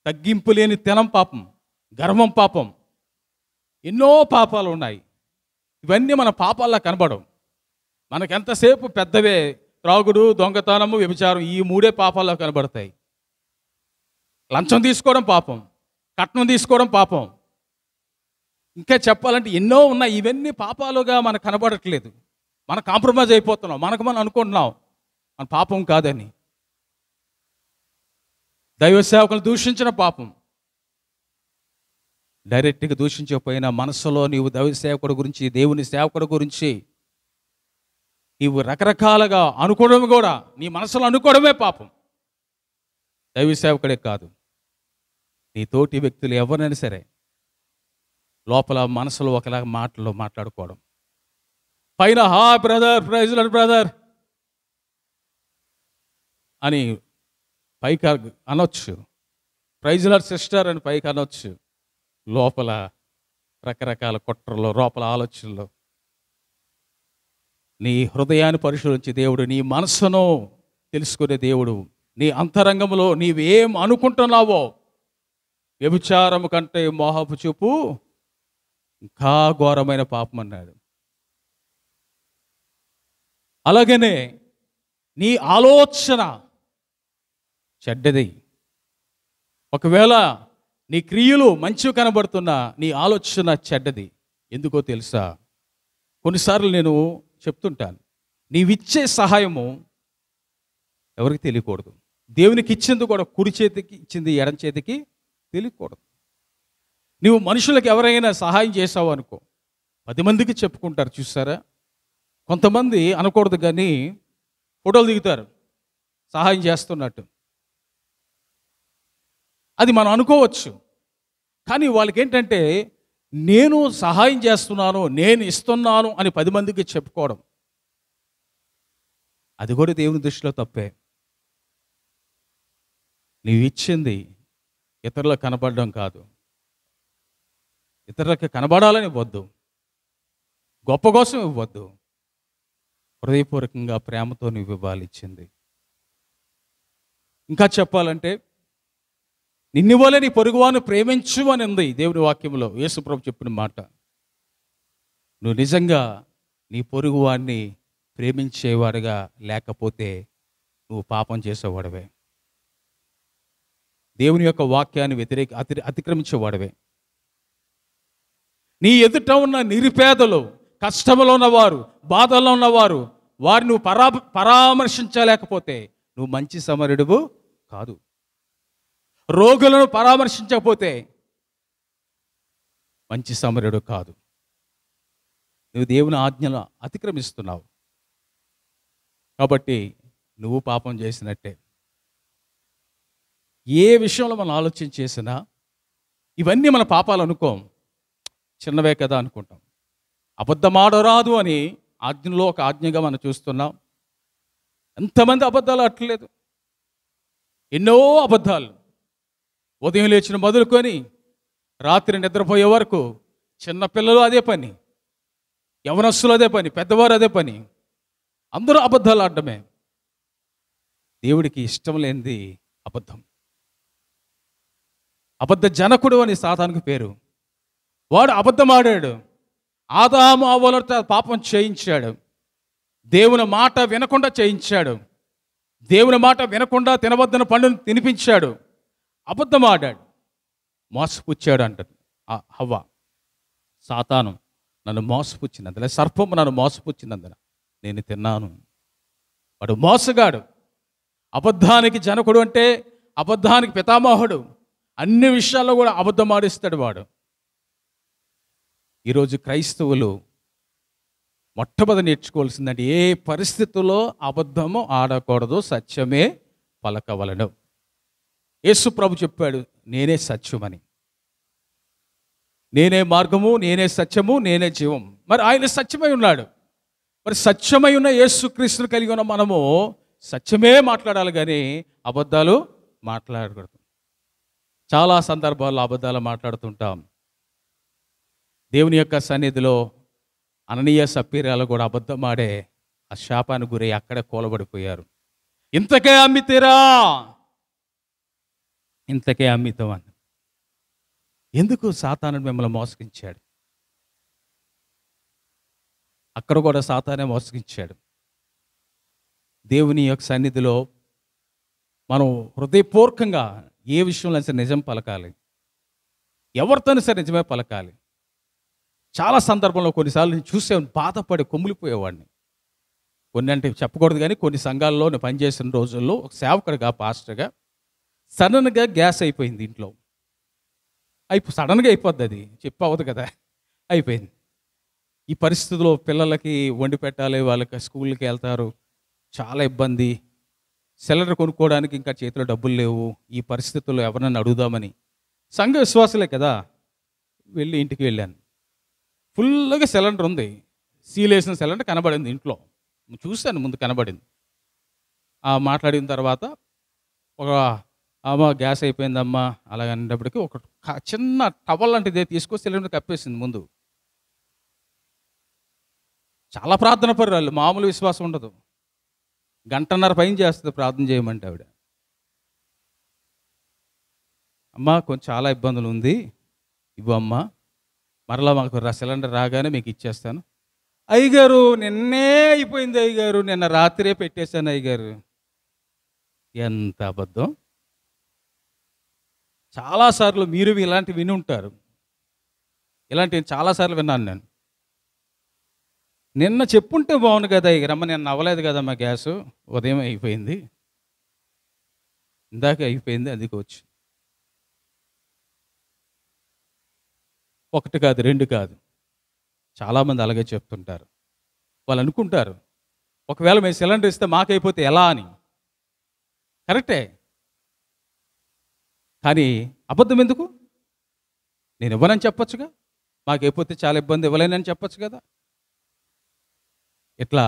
తగ్గింపు లేని తినం పాపం, గర్వం పాపం. ఎన్నో పాపాలు ఉన్నాయి. ఇవన్నీ మన పాపాల్లో కనబడవు. మనకెంతసేపు పెద్దవే, త్రాగుడు, దొంగతనము, వ్యభిచారం, ఈ మూడే పాపాల్లో కనబడతాయి. లంచం తీసుకోవడం పాపం, కట్నం తీసుకోవడం పాపం, ఇంకా చెప్పాలంటే ఎన్నో ఉన్నాయి. ఇవన్నీ పాపాలుగా మనకు కనబడట్లేదు. మనం కాంప్రమైజ్ అయిపోతున్నాం. మనం అనుకుంటున్నాం మన పాపం కాదని. దైవ సేవకులు దూషించిన పాపం. డైరెక్ట్గా దూషించకపోయినా మనసులో నీవు దైవ సేవకుడు గురించి, దేవుని సేవకుడు గురించి నీవు రకరకాలుగా అనుకోవడం కూడా, నీ మనసులో అనుకోవడమే పాపం. దైవ సేవకుడే కాదు, నీ తోటి వ్యక్తులు ఎవరైనా సరే లోపల మనసులో ఒకలాగా మాటలు మాట్లాడుకోవడం. పైన హా బ్రదర్, ప్రైజ్ లార్డ్ బ్రదర్ అని పైకి అనొచ్చు, ప్రైజ్ లార్డ్ సిస్టర్ అని పైకి అనొచ్చు. లోపల రకరకాల కుట్రలో, లోపల ఆలోచనలో. నీ హృదయాన్ని పరిశోధించి దేవుడు, నీ మనసును తెలుసుకునే దేవుడు నీ అంతరంగంలో నీవేం అనుకుంటున్నావో, వ్యభిచారము కంటే మోహపు చూపు ఇంకా ఘోరమైన పాపం అన్నాడు. అలాగనే నీ ఆలోచన చెడ్డది. ఒకవేళ నీ క్రియలు మంచివి కనబడుతున్నా నీ ఆలోచన చెడ్డది. ఎందుకో తెలుసా? కొన్నిసార్లు నేను చెప్తుంటాను, నీవిచ్చే సహాయము ఎవరికి తెలియకూడదు. దేవునికి ఇచ్చింది కూడా కుడి చేతికి ఇచ్చింది ఎడం చేతికి తెలియకూడదు. నువ్వు మనుషులకు ఎవరైనా సహాయం చేసావు అనుకో, 10 మందికి చెప్పుకుంటారు. చూసారా, కొంతమంది అనకూడదు కానీ ఫోటోలు దిగుతారు సహాయం చేస్తున్నట్టు. అది మనం అనుకోవచ్చు, కానీ వాళ్ళకి ఏంటంటే నేను సహాయం చేస్తున్నాను, నేను ఇస్తున్నాను అని 10 మందికి చెప్పుకోవడం, అది కూడా దేవుని దృష్టిలో తప్పే. నీవు ఇచ్చింది ఇతరులకు కనబడడం కాదు, ఇతరులకు కనబడాలని ఇవ్వద్దు, గొప్ప కోసం ఇవ్వద్దు, హృదయపూర్వకంగా ప్రేమతో నువ్వు ఇవ్వాలి ఇచ్చింది. ఇంకా చెప్పాలంటే నిన్నివ్వలే నీ పొరుగువాన్ని ప్రేమించు అని ఉంది దేవుని వాక్యంలో. యేసుప్రభు చెప్పిన మాట. నువ్వు నిజంగా నీ పొరుగువాన్ని ప్రేమించేవాడుగా లేకపోతే నువ్వు పాపం చేసేవాడవే, దేవుని యొక్క వాక్యాన్ని అతిక్రమించేవాడవే. నీ ఎదుట ఉన్న నిరుపేదలు, కష్టంలో ఉన్నవారు, బాధల్లో ఉన్నవారు, వారిని నువ్వు పరామర్శించలేకపోతే నువ్వు మంచి సమరుడువు కాదు. రోగులను పరామర్శించకపోతే మంచి సమరుడు కాదు. నువ్వు దేవుని ఆజ్ఞను అతిక్రమిస్తున్నావు కాబట్టి నువ్వు పాపం చేసినట్టే. ఏ విషయంలో మనం ఆలోచన చేసినా ఇవన్నీ మన పాపాలు అనుకోం, చిన్నవే కదా అనుకుంటాం. అబద్ధమాడరాదు అని ఆజ్ఞలో ఒక ఆజ్ఞగా మనం చూస్తున్నాం. ఎంతమంది అబద్ధాలు అట్లేదు, ఎన్నో అబద్ధాలు. ఉదయం లేచిన మొదలుకొని రాత్రి నిద్రపోయే వరకు చిన్నపిల్లలు అదే పని, యవనస్తులు అదే పని, పెద్దవారు అదే పని, అందరూ అబద్ధాలు ఆడటమే. దేవుడికి ఇష్టం లేనిది అబద్ధం. అబద్ధ జనకుడు అని సాతానుకు పేరు. వాడు అబద్ధం ఆడాడు, ఆదాము అవ్వలతో పాపం చేయించాడు, దేవుని మాట వినకుండా చేయించాడు, దేవుని మాట వినకుండా తినవద్దన పండును తినిపించాడు, అబద్ధం ఆడాడు, మోసపుచ్చాడు అంటాడు హవ్వ. సాతాను నన్ను మోసపుచ్చినందున, సర్పము నన్ను మోసపుచ్చినందున నేను తిన్నాను. వాడు మోసగాడు, అబద్ధానికి జనకుడు అంటే అబద్ధానికి పితామహుడు. అన్ని విషయాల్లో కూడా అబద్ధం ఆడిస్తాడు వాడు. ఈరోజు క్రైస్తవులు మొట్టమొదటి నేర్చుకోవాల్సిందంటే ఏ పరిస్థితుల్లో అబద్ధము ఆడకూడదు, సత్యమే పలకవలను. యేసు ప్రభు చెప్పాడు, నేనే సత్యమని, నేనే మార్గము, నేనే సత్యము, నేనే జీవం. మరి ఆయన సత్యమై ఉన్నాడు. మరి సత్యమై ఉన్న యేసుక్రీస్తును కలిగి ఉన్న మనము సత్యమే మాట్లాడాలి కానీ అబద్ధాలు మాట్లాడకూడదు. చాలా సందర్భాల్లో అబద్ధాలు మాట్లాడుతుంటాం. దేవుని యొక్క సన్నిధిలో అననీయ సప్పీరాలు కూడా అబద్ధం ఆడే ఆ శాపానికి గురై అక్కడే కూలబడిపోయారు. ఇంతకే అమ్మితేరా, ఇంతకే అమ్మితామని. ఎందుకు? సాతాను మిమ్మల్ని మోసగించాడు. అక్కడ కూడా సాతానే మోసగించాడు. దేవుని యొక్క సన్నిధిలో మనం హృదయపూర్వకంగా ఏ విషయంలో సరే నిజం పలకాలి, ఎవరితోనూ సరే నిజమే పలకాలి. చాలా సందర్భంలో కొన్నిసార్లు నేను చూసే బాధపడి కొమ్ములిపోయేవాడిని. కొన్ని అంటే చెప్పకూడదు కానీ కొన్ని సంఘాల్లో నేను పనిచేసిన రోజుల్లో ఒక సేవకుడిగా, పాస్టర్గా సడన్గా గ్యాస్ అయిపోయింది ఇంట్లో. సడన్గా అయిపోద్ది, అది చెప్పవద్దు కదా, అయిపోయింది. ఈ పరిస్థితుల్లో పిల్లలకి వండి పెట్టాలి, వాళ్ళకి స్కూల్కి వెళ్తారు, చాలా ఇబ్బంది. సిలిండర్ కొనుక్కోవడానికి ఇంకా చేతిలో డబ్బులు లేవు. ఈ పరిస్థితుల్లో ఎవరినైనా అడుగుదామని, సంఘ విశ్వాసులే కదా, వెళ్ళి ఇంటికి వెళ్ళాను. ఫుల్గా సిలిండర్ ఉంది, సీలేసిన సిలిండర్ కనబడింది ఇంట్లో. చూశాను, ముందు కనబడింది. మాట్లాడిన తర్వాత ఒక అమ్మ గ్యాస్ అయిపోయిందమ్మా అలాగనేటప్పటికి ఒక చిన్న టవల్ లాంటిదే తీసుకొని సిలిండర్ కప్పేసింది ముందు. చాలా ప్రార్థన పరురాలు, మామూలు విశ్వాసం ఉండదు. 1.5 గంట పైన చేస్తుంది ప్రార్థన చేయమంటే ఆవిడ. అమ్మా కొంచెం చాలా ఇబ్బందులు ఉంది, ఇవ్వమ్మా, మరలా మాకు సిలిండర్ రాగానే మీకు ఇచ్చేస్తాను. అయ్యగారు నిన్నే అయిపోయింది అయ్యగారు, నిన్న రాత్రే పెట్టేశాను అయ్యగారు. ఎంత అబద్ధం! చాలాసార్లు మీరు ఇలాంటివి విని ఉంటారు. ఇలాంటివి చాలాసార్లు విన్నాను నేను. నిన్న చెప్పుంటే బాగుండు కదా అయ్యగారు, అమ్మ నిన్న అవ్వలేదు కదమ్మా గ్యాసు, ఉదయం అయిపోయింది, ఇందాక అయిపోయింది, అందుకోవచ్చు. ఒకటి కాదు, రెండు కాదు, చాలామంది అలాగే చెప్తుంటారు. వాళ్ళు అనుకుంటారు ఒకవేళ మేము సిలిండర్ ఇస్తే మాకైపోతే ఎలా అని. కరెక్టే, కానీ అబద్ధం ఎందుకు? నేను ఇవ్వనని చెప్పొచ్చుగా, మాకైపోతే చాలా ఇబ్బంది, ఇవ్వలేనని చెప్పొచ్చు కదా. ఇట్లా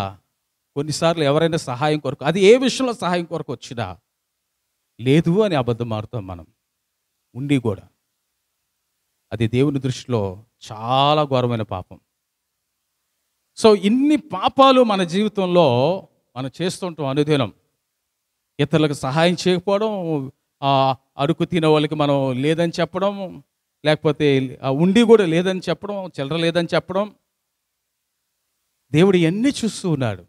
కొన్నిసార్లు ఎవరైనా సహాయం కొరకు, అది ఏ విషయంలో సహాయం కొరకు వచ్చినా లేదు అని అబద్ధం మారుతాం మనం, ఉండి కూడా. అది దేవుని దృష్టిలో చాలా ఘోరమైన పాపం. సో ఇన్ని పాపాలు మన జీవితంలో మనం చేస్తుంటాం అనుదినం. ఇతరులకు సహాయం చేయకపోవడం, అడుగు తినే వాళ్ళకి మనం లేదని చెప్పడం, లేకపోతే ఉండి కూడా లేదని చెప్పడం, చిల్లర లేదని చెప్పడం. దేవుడు ఇవన్నీ చూస్తూ ఉన్నాడు.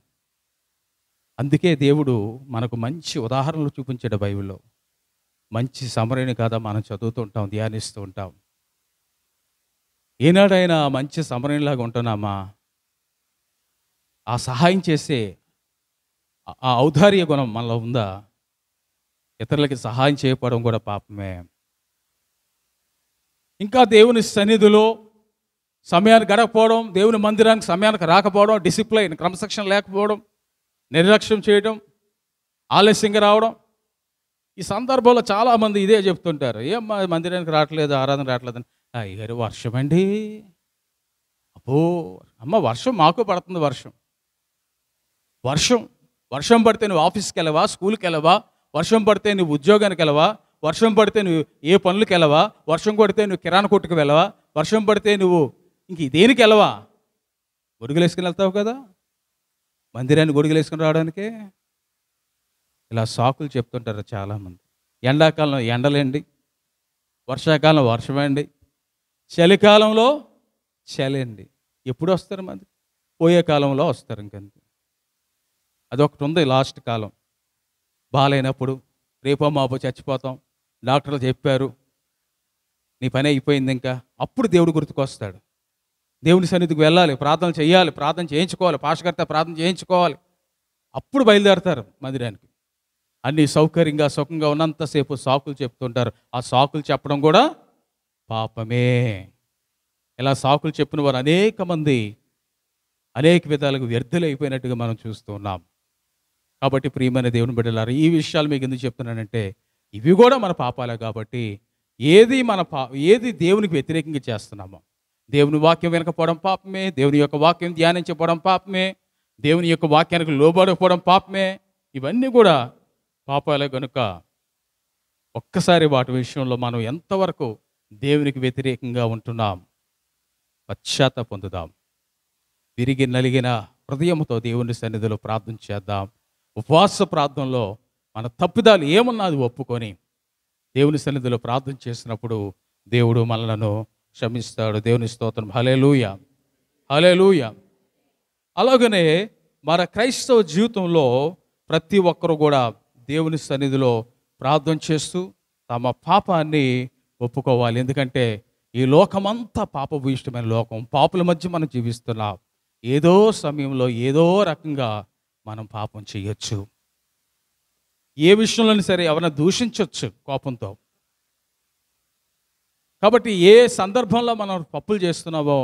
అందుకే దేవుడు మనకు మంచి ఉదాహరణలు చూపించాడు బైబిల్లో. మంచి సమరయుని కథ మనం చదువుతూ ఉంటాం, ధ్యానిస్తూ ఉంటాం. ఏనాడైనా మంచి సమరయునిలాగా ఉంటున్నామా? ఆ సహాయం చేసే ఆ ఔదార్య గుణం మనలో ఉందా? ఇతరులకి సహాయం చేయకపోవడం కూడా పాపమే. ఇంకా దేవుని సన్నిధిలో సమయానికి గడకపోవడం, దేవుని మందిరానికి సమయానికి రాకపోవడం, డిసిప్లైన్ క్రమశిక్షణ లేకపోవడం, నిర్లక్ష్యం చేయడం, ఆలస్యంగా రావడం. ఈ సందర్భంలో చాలామంది ఇదే చెప్తుంటారు, ఏమ్మా మందిరానికి రావట్లేదు, ఆరాధన రావట్లేదని. అయ్యగారు వర్షం అండి, అబ్బో అమ్మ వర్షం మాకు పడుతుంది, వర్షం పడితే నువ్వు ఆఫీస్కి వెళ్ళవా, స్కూల్కి వెళ్ళవా? వర్షం పడితే నువ్వు ఉద్యోగానికి వెళ్ళవా? వర్షం పడితే నువ్వు ఏ పనులకు వెళ్ళవా? వర్షం పడితే నువ్వు కిరాణా కొట్టుకు వెళ్ళవా? వర్షం పడితే నువ్వు ఇంక దేనికి వెళ్ళవా? గొడుగులు వేసుకుని వెళ్తావు కదా మందిరాన్ని, గొడుగులు వేసుకుని రావడానికే. ఇలా సాకులు చెప్తుంటారు చాలామంది. ఎండాకాలం ఎండలేండి, వర్షాకాలం వర్షమేండి, చలికాలంలో చలండి. ఎప్పుడు వస్తారు మంది? పోయే కాలంలో వస్తారు. ఇంకంతే. అదొకటి ఉంది, లాస్ట్ కాలం. బాగాలేనప్పుడు, రేపో మాపో చచ్చిపోతాం, డాక్టర్లు చెప్పారు నీ పని అయిపోయింది, ఇంకా అప్పుడు దేవుడు గుర్తుకొస్తాడు. దేవుని సన్నిధికి వెళ్ళాలి, ప్రార్థన చేయాలి, ప్రార్థన చేయించుకోవాలి, పాస్టర్గారితో ప్రార్థన చేయించుకోవాలి. అప్పుడు బయలుదేరతారు మందిరానికి. అన్నీ సౌకర్యంగా సుఖంగా ఉన్నంతసేపు సాకులు చెప్తుంటారు. ఆ సాకులు చెప్పడం కూడా పాపమే. ఇలా సాకులు చెప్పిన వారు అనేక మంది అనేక విధాలుగా వ్యర్థులైపోయినట్టుగా మనం చూస్తూ ఉన్నాం. కాబట్టి ప్రియమైన దేవుని బిడ్డలారా, ఈ విషయాలు మీకు ఎందుకు చెప్తున్నానంటే ఇవి కూడా మన పాపాలే. కాబట్టి ఏది దేవునికి వ్యతిరేకంగా చేస్తున్నామో, దేవుని వాక్యం వినకపోవడం పాపమే, దేవుని యొక్క వాక్యం ధ్యానించకపోవడం పాపమే, దేవుని యొక్క వాక్యానికి లోబడకపోవడం పాపమే. ఇవన్నీ కూడా పాపాలే. కనుక ఒక్కసారి వాటి విషయంలో మనం ఎంతవరకు దేవునికి వ్యతిరేకంగా ఉంటున్నాం పశ్చాత్తాపం పొందుదాం. విరిగి నలిగిన హృదయంతో దేవుని సన్నిధిలో ప్రార్థన చేద్దాం. ఉపవాస ప్రార్థనలో మన తప్పిదాలు ఏమన్నా అది ఒప్పుకొని దేవుని సన్నిధిలో ప్రార్థన చేసినప్పుడు దేవుడు మనలను క్షమిస్తాడు. దేవుని స్తోత్రం. హల్లెలూయా, హల్లెలూయా. అలాగనే మన క్రైస్తవ జీవితంలో ప్రతి ఒక్కరు కూడా దేవుని సన్నిధిలో ప్రార్థన చేస్తూ తమ పాపాన్ని ఒప్పుకోవాలి. ఎందుకంటే ఈ లోకమంతా పాపభూయిష్టమైన లోకం, పాపుల మధ్య మనం జీవిస్తున్నాం. ఏదో సమయంలో ఏదో రకంగా మనం పాపం చేయొచ్చు. ఏ విషయంలోనూ సరే ఎవరైనా దూషించవచ్చు కోపంతో. కాబట్టి ఏ సందర్భంలో మనం తప్పులు చేస్తున్నామో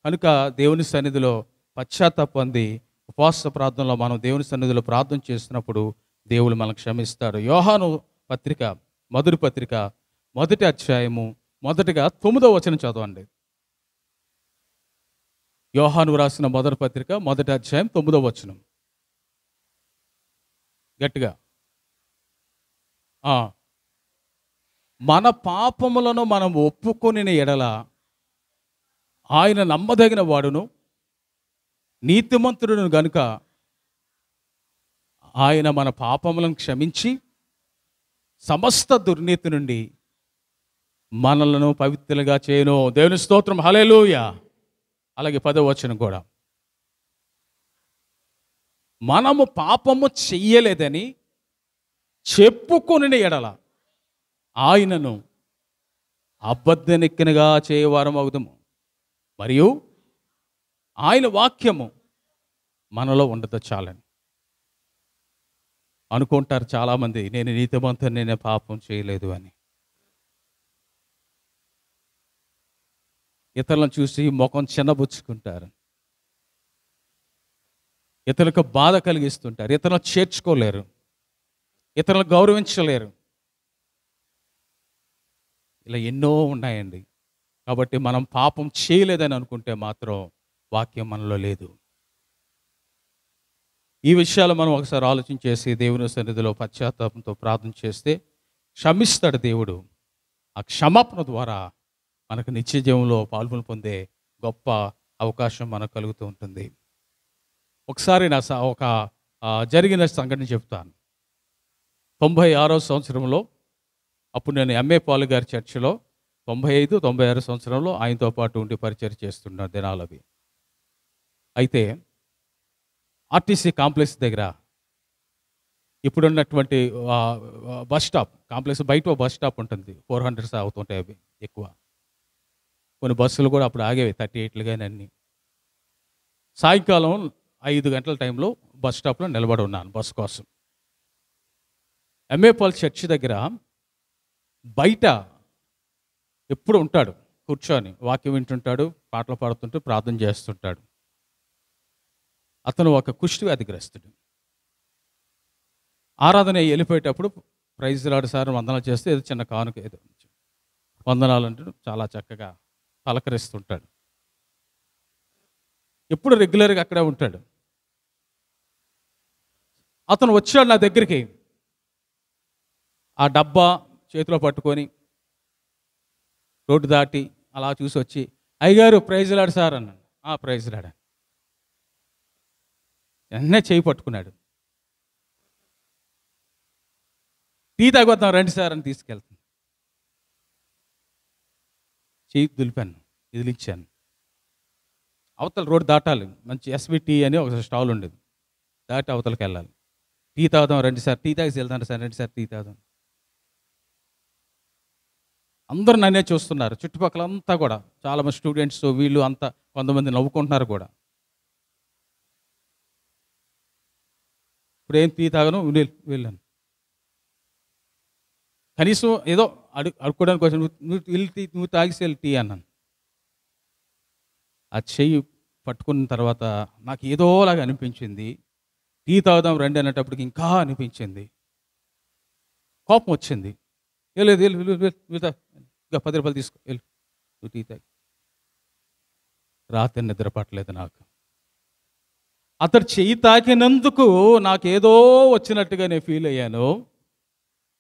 కనుక దేవుని సన్నిధిలో పశ్చాత్తాపం పొంది ఉపవాస ప్రార్థనలో మనం దేవుని సన్నిధిలో ప్రార్థన చేస్తున్నప్పుడు దేవుడు మనకు క్షమిస్తాడు. యోహాను పత్రిక, మొదటి పత్రిక, మొదటి అధ్యాయము, మొదటిగా 9వ వచనం చదవండి. యోహాను రాసిన మొదటి పత్రిక, మొదటి అధ్యాయం 9వ వచనం. గట్టిగా. మన పాపములను మనం ఒప్పుకొనిన ఎడల ఆయన నమ్మదగిన వాడును నీతిమంతుడును గనుక ఆయన మన పాపములను క్షమించి సమస్త దుర్నీతి నుండి మనలను పవిత్రులుగా చేయను. దేవుని స్తోత్రం, హల్లెలూయా. అలాగే 10వ వచనం కూడా, మనము పాపము చెయ్యలేదని చెప్పుకొనిన ఎడల ఆయనను అబద్ధనిక్కినగా చేయవారం అవుదాము, మరియు ఆయన వాక్యము మనలో ఉండదు చాలని. అనుకుంటారు చాలామంది, నేను నీతిమంతుని, నేను పాపం చేయలేదు అని. ఇతరులను చూసి ముఖం చిన్నబుచ్చుకుంటారు, ఇతరులకు బాధ కలిగిస్తుంటారు, ఇతరులను చేర్చుకోలేరు, ఇతరులను గౌరవించలేరు. ఇలా ఎన్నో ఉన్నాయండి. కాబట్టి మనం పాపం చేయలేదని అనుకుంటే మాత్రం వాక్యం మనలో లేదు. ఈ విషయాలు మనం ఒకసారి ఆలోచించేసి దేవుని సన్నిధిలో పశ్చాత్తాపంతో ప్రార్థన చేస్తే క్షమిస్తాడు దేవుడు. ఆ క్షమాపణ ద్వారా మనకు నిత్య జీవంలో పాల్గొని పొందే గొప్ప అవకాశం మనకు కలుగుతూ ఉంటుంది. ఒకసారి ఒక జరిగిన సంఘటన చెప్తాను. 96వ సంవత్సరంలో, అప్పుడు నేను ఎంఏ పాల్ గారి చర్చిలో 95, 96 సంవత్సరంలో ఆయనతో పాటు ఉండి పరిచయం చేస్తున్న దినాలవి. అయితే ఆర్టీసీ కాంప్లెక్స్ దగ్గర ఇప్పుడున్నటువంటి బస్ స్టాప్ కాంప్లెక్స్ బయట బస్ స్టాప్ ఉంటుంది. 400 అవుతుంటాయి అవి ఎక్కువ. కొన్ని బస్సులు కూడా అప్పుడు ఆగేవి 38లు కానీ అన్నీ. సాయంకాలం 5 గంటల టైంలో బస్ స్టాప్లో నిలబడి ఉన్నాను బస్సు కోసం. ఎంఏ పాల్ చర్చి దగ్గర బయట ఎప్పుడు ఉంటాడు కూర్చొని, వాక్యం వింటుంటాడు, పాటలు పాడుతుంటూ ప్రార్థన చేస్తుంటాడు. అతను ఒక కుష్టి వ్యాధిగ్రస్తుడు. ఆరాధన వెళ్ళిపోయేటప్పుడు ప్రైజ్ లార్డ్ సార్ వందనాలు చేస్తే ఏదో చిన్న కానుక ఏదో వందనాలు అంటూ చాలా చక్కగా పలకరిస్తుంటాడు. ఎప్పుడు రెగ్యులర్గా అక్కడే ఉంటాడు. అతను వచ్చాడు నా దగ్గరికి, ఆ డబ్బా చేతిలో పట్టుకొని రోడ్డు దాటి అలా చూసి వచ్చి, అయ్యగారు ప్రైజ్ లార్డ్ సార్ అన్నాను. Praise Lord. వెంటనే చేయి పట్టుకున్నాడు. టీ తాగొద్దాం రండి సార్ అని తీసుకెళ్తాను. చేయి దులిపాను, ఇదిలిచ్చాను. అవతల రోడ్డు దాటాలి, మంచి ఎస్విటీ అని ఒక స్టాల్ ఉండేది, దాటి అవతలకి వెళ్ళాలి. టీ తాగుదాం రండి సార్, టీ తాగేసి వెళ్తాను సార్, రండి సార్ టీ తాగుదాం. అందరూ నన్నే చూస్తున్నారు, చుట్టుపక్కలంతా కూడా చాలామంది స్టూడెంట్స్ వీళ్ళు అంతా, కొంతమంది నవ్వుకుంటున్నారు కూడా. ఇప్పుడు ఏం టీ తాగను, వెళ్ళాను. కనీసం ఏదో అడుక్కోవడానికి వచ్చి నువ్వు తాగేసి వెళ్ళి టీ అన్నాను. ఆ చెయ్యి పట్టుకున్న తర్వాత నాకు ఏదోలాగా అనిపించింది. టీ తాగుదాం రండి అనేటప్పటికి ఇంకా అనిపించింది. కోపం వచ్చింది. లేదు ఇంకా 10 రూపాయలు తీసుకో, వెళ్ళు నువ్వు టీ తాగి. రాత్రి నిద్ర పట్టలేదు నాకు. అతడు చెయ్యి తాకినందుకు నాకేదో వచ్చినట్టుగా నేను ఫీల్ అయ్యాను.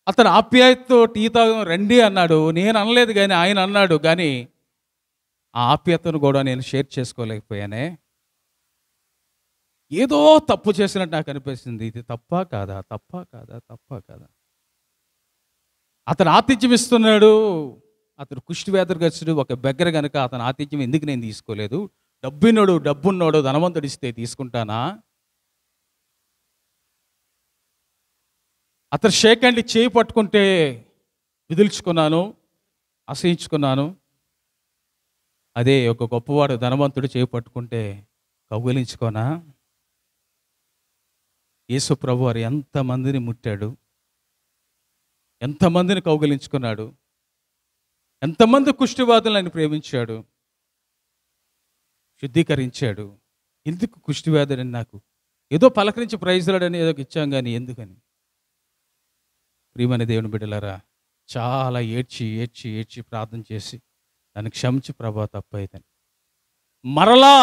అతను ఆప్యాయతతో టీ తాగం రండి అన్నాడు, నేను అనలేదు కానీ ఆయన అన్నాడు. కానీ ఆ ఆప్యాయతను కూడా నేను షేర్ చేసుకోలేకపోయానే. ఏదో తప్పు చేసినట్టు నాకు అనిపిస్తుంది. ఇది తప్పా కాదా, తప్పా కాదా, తప్పా కాదా? అతను ఆతిథ్యం ఇస్తున్నాడు, అతను కుష్టి వ్యాధిగ్రస్తుడు, ఒక బెగ్గర కనుక అతను ఆతిథ్యం ఎందుకు నేను తీసుకోలేదు? డబ్బున్నోడు ధనవంతుడు ఇస్తే తీసుకుంటానా? అతను షేక్ హ్యాండ్ చేయి పట్టుకుంటే విదిల్చుకున్నాను, అసహించుకున్నాను. అదే ఒక గొప్పవాడు ధనవంతుడు చేయి పట్టుకుంటే కౌగిలించుకోనా? యేసు ప్రభు వారు ఎంతమందిని ముట్టాడు, ఎంతమందిని కౌగిలించుకున్నాడు, ఎంతమంది కుష్టివాదులను ఆయన ప్రేమించాడు, శుద్ధీకరించాడు. ఎందుకు కుష్టివ్యాధులని నాకు ఏదో పలకరించి ప్రైజ్ రాడని ఏదో ఇచ్చాం, కానీ ఎందుకని? ప్రియమైన దేవుని బిడ్డలారా, చాలా ఏడ్చి ఏడ్చి ఏడ్చి ప్రార్థన చేసి నన్ను క్షమించి ప్రభా తప్పైతని మరలా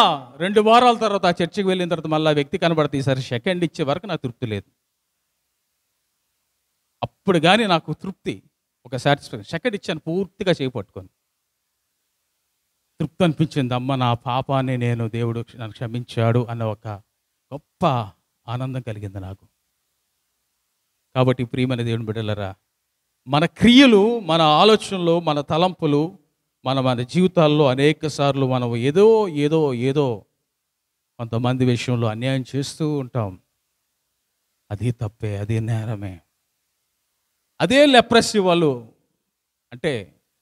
2 వారాల తర్వాత ఆ చర్చికి వెళ్ళిన తర్వాత మళ్ళీ ఆ వ్యక్తి కనబడితే ఈసారి సెకండ్ ఇచ్చే వరకు నాకు తృప్తి లేదు. అప్పుడు కానీ నాకు తృప్తి, ఒక సాటిస్ఫాక్షన్. సెకండ్ ఇచ్చాను పూర్తిగా చేపట్టుకొని, తృప్తి అనిపించింది. అమ్మ నా పాపాన్ని నేను దేవుడు నన్ను క్షమించాడు అన్న ఒక గొప్ప ఆనందం కలిగింది నాకు. కాబట్టి ప్రియమైన దేవుని బిడ్డలారా, మన క్రియలు, మన ఆలోచనలు, మన తలంపులు, మన మన జీవితాల్లో అనేక సార్లు మనం ఏదో ఏదో ఏదో కొంతమంది విషయంలో అన్యాయం చేస్తూ ఉంటాం. అది తప్పే, అది నేరమే. అదే లెప్రసీ వాళ్ళు అంటే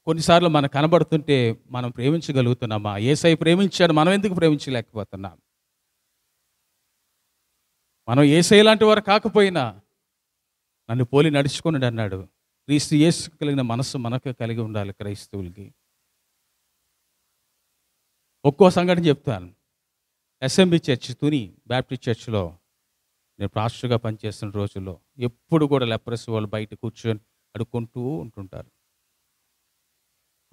కొన్నిసార్లు మనకు కనబడుతుంటే మనం ప్రేమించగలుగుతున్నామా? యేసయ్య ప్రేమించాడు, మనం ఎందుకు ప్రేమించలేకపోతున్నాం? మనం యేసయ్య లాంటి వారు కాకపోయినా నన్ను పోలి నడుచుకున్నాడు అన్నాడు. క్రీస్తు యేసు కలిగిన మనస్సు మనకు కలిగి ఉండాలి క్రైస్తవులకి. ఒక్కో సంఘటన చెప్తాను. ఎస్ఎంబి చర్చ్, తుని బ్యాప్టిస్ట్ చర్చ్లో నేను పాస్టర్గా పనిచేస్తున్న రోజుల్లో ఎప్పుడు కూడా లెప్రసీ వాళ్ళు బయట కూర్చొని అడుక్కుంటూ ఉంటుంటారు.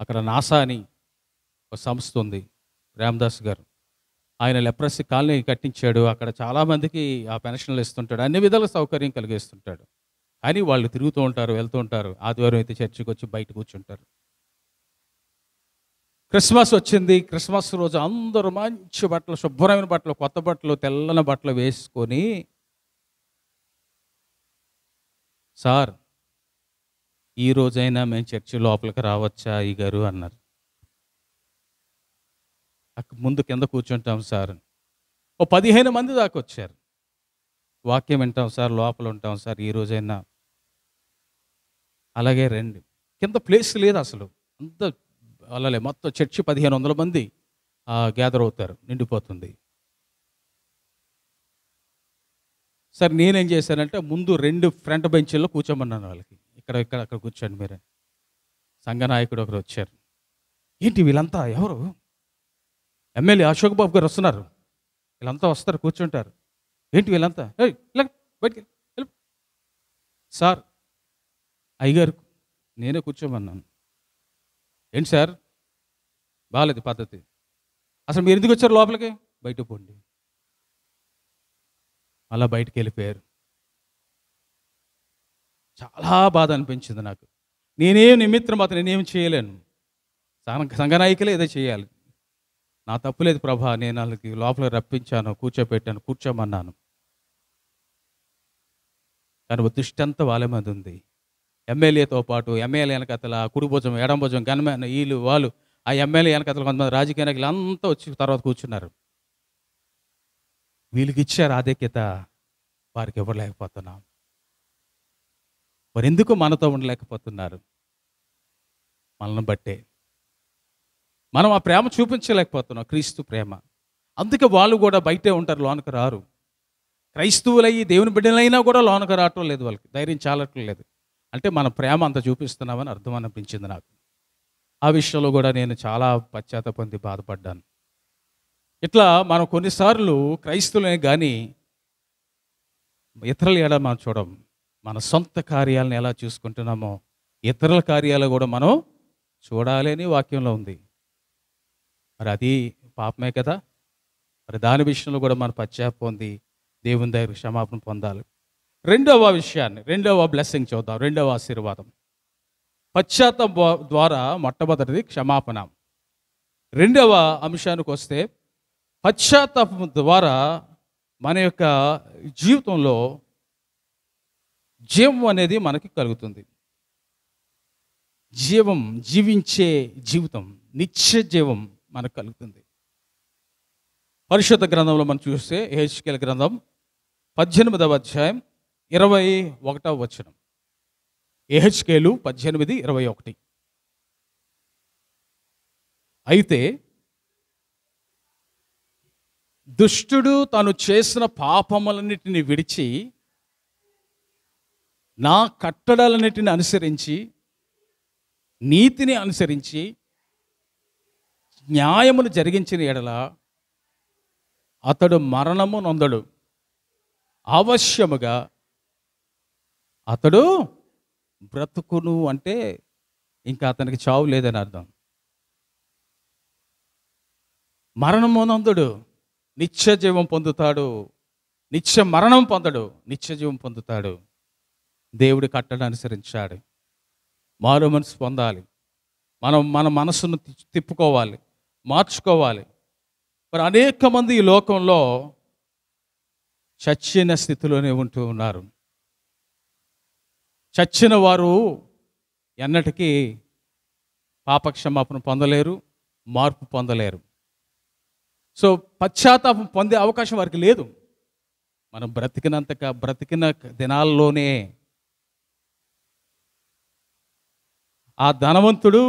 అక్కడ నాసా అని ఒక సంస్థ ఉంది, రామదాస్ గారు. ఆయన లెప్రసీ కాలనీ కట్టించాడు. అక్కడ చాలామందికి ఆ పెన్షన్లు ఇస్తుంటాడు, అన్ని విధాల సౌకర్యం కలిగిస్తుంటాడు. కానీ వాళ్ళు తిరుగుతూ ఉంటారు, వెళ్తూ ఉంటారు. ఆదివారం అయితే చర్చికి వచ్చి బయట కూర్చుంటారు. క్రిస్మస్ వచ్చింది. క్రిస్మస్ రోజు అందరూ మంచి బట్టలు, శుభ్రమైన బట్టలు, కొత్త బట్టలు, తెల్లని బట్టలు వేసుకొని, సార్ ఈ రోజైనా మేము చర్చి లోపలికి రావచ్చా ఈ గారు అన్నారు. ముందు కింద కూర్చుంటాం సార్. ఓ 15 మంది దాకా వచ్చారు. వాక్యం వింటాం సార్, లోపల ఉంటాం సార్, ఈ రోజైనా అలాగే రండి. కింద ప్లేస్ లేదు అసలు, అంత అలాగే మొత్తం చర్చి 1500 మంది గ్యాదర్ అవుతారు, నిండిపోతుంది. సార్ నేనేం చేశానంటే ముందు 2 ఫ్రంట్ బెంచీల్లో కూర్చోమన్నాను వాళ్ళకి. ఇక్కడ అక్కడ కూర్చోండి మీరే. సంఘ నాయకుడు ఒకరు వచ్చారు. ఏంటి వీళ్ళంతా ఎవరు? ఎమ్మెల్యే అశోక్ బాబు గారు వస్తున్నారు, వీళ్ళంతా వస్తారు కూర్చుంటారు. ఏంటి వీళ్ళంతా? బయటికి వెళ్ళి. సార్ అయ్యగారు నేనే కూర్చోమన్నాను. ఏంటి సార్ బాగాలేదు పద్ధతి, అసలు మీరు ఎందుకు వచ్చారు లోపలికి? బయట పోండి. అలా బయటికి వెళ్ళిపోయారు. చాలా బాధ అనిపించింది నాకు. నేనేం నిమిత్తం అతను నేనేం చేయలేను, సంఘ నాయకులే ఏదో చేయాలి. నా తప్పు లేదు ప్రభా, నేను వాళ్ళకి లోపల రప్పించాను, కూర్చోపెట్టాను, కూర్చోమన్నాను. కానీ దృష్టి అంతా వాళ్ళ మీద ఉంది. ఎమ్మెల్యేతో పాటు ఎమ్మెల్యే వెనకతల కుడి భుజం, ఎడం భుజం, గన్మెన్, వీళ్ళు వాళ్ళు, ఆ ఎమ్మెల్యే వెనకతల కొంతమంది రాజకీయ నాయకులు అంతా వచ్చి తర్వాత కూర్చున్నారు. వీళ్ళకి ఇచ్చారు ఆధిక్యత, వారికి ఇవ్వలేకపోతున్నాం. వారు ఎందుకు మనతో ఉండలేకపోతున్నారు? మనల్ని బట్టే. మనం ఆ ప్రేమ చూపించలేకపోతున్నాం, క్రీస్తు ప్రేమ. అందుకే వాళ్ళు కూడా బయటే ఉంటారు, లోనకు రారు. క్రైస్తవులయ్యి దేవుని బిడ్డలైనా కూడా లోనకు రావటం లేదు, వాళ్ళకి ధైర్యం చాలటం లేదు. అంటే మన ప్రేమ అంత చూపిస్తున్నామని అర్థం అనిపించింది నాకు. ఆ విషయంలో కూడా నేను చాలా పశ్చాత్తాపంది బాధపడ్డాను. ఇట్లా మనం కొన్నిసార్లు క్రైస్తవులే కానీ ఇతరుల ఎడ మనం చూడం. మన సొంత కార్యాలను ఎలా చూసుకుంటున్నామో ఇతరుల కార్యాలు కూడా మనం చూడాలి అని వాక్యంలో ఉంది. మరి అది పాపమే కదా. మరి దాని విషయంలో కూడా మనం పశ్చాత్తాపం పొంది దేవుని దగ్గర క్షమాపణ పొందాలి. రెండవ బ్లెస్సింగ్ చూద్దాం, రెండవ ఆశీర్వాదం. పశ్చాత్తాపం ద్వారా మొట్టమొదటిది క్షమాపణ. రెండవ అంశానికి వస్తే పశ్చాత్తాపం ద్వారా మన యొక్క జీవితంలో జీవం అనేది మనకి కలుగుతుంది. జీవించే జీవితం, నిత్య జీవం మనకు కలుగుతుంది. పరిశుద్ధ గ్రంథంలో మనం చూస్తే యెహెజ్కేలు గ్రంథం 18వ అధ్యాయం 21వ వచనం. యెహెజ్కేలు 18:21. అయితే దుష్టుడు తాను చేసిన పాపములన్నిటిని విడిచి నా కట్టడలన్నిటిని అనుసరించి, నీతిని అనుసరించి, న్యాయమును జరిగించిన ఎడల అతడు మరణము నొందడు, అవశ్యముగా అతడు బ్రతుకును. అంటే ఇంకా అతనికి చావు లేదని అర్థం. మరణము నొందడు, నిత్య జీవం పొందుతాడు. నిత్య మరణం పొందడు, నిత్య జీవం పొందుతాడు. దేవుడి కట్టడ అనుసరించాడు. మారు మనసు పొందాలి. మన మనసును తిప్పుకోవాలి, మార్చుకోవాలి. మరి అనేక మంది ఈ లోకంలో చచ్చిన స్థితిలోనే ఉంటూ ఉన్నారు. చచ్చిన వారు ఎన్నటికీ పాపక్షమాపణ పొందలేరు, మార్పు పొందలేరు. సో పశ్చాత్తాపం పొందే అవకాశం వారికి లేదు. మనం బ్రతికిన దినాల్లోనే ఆ ధనవంతుడు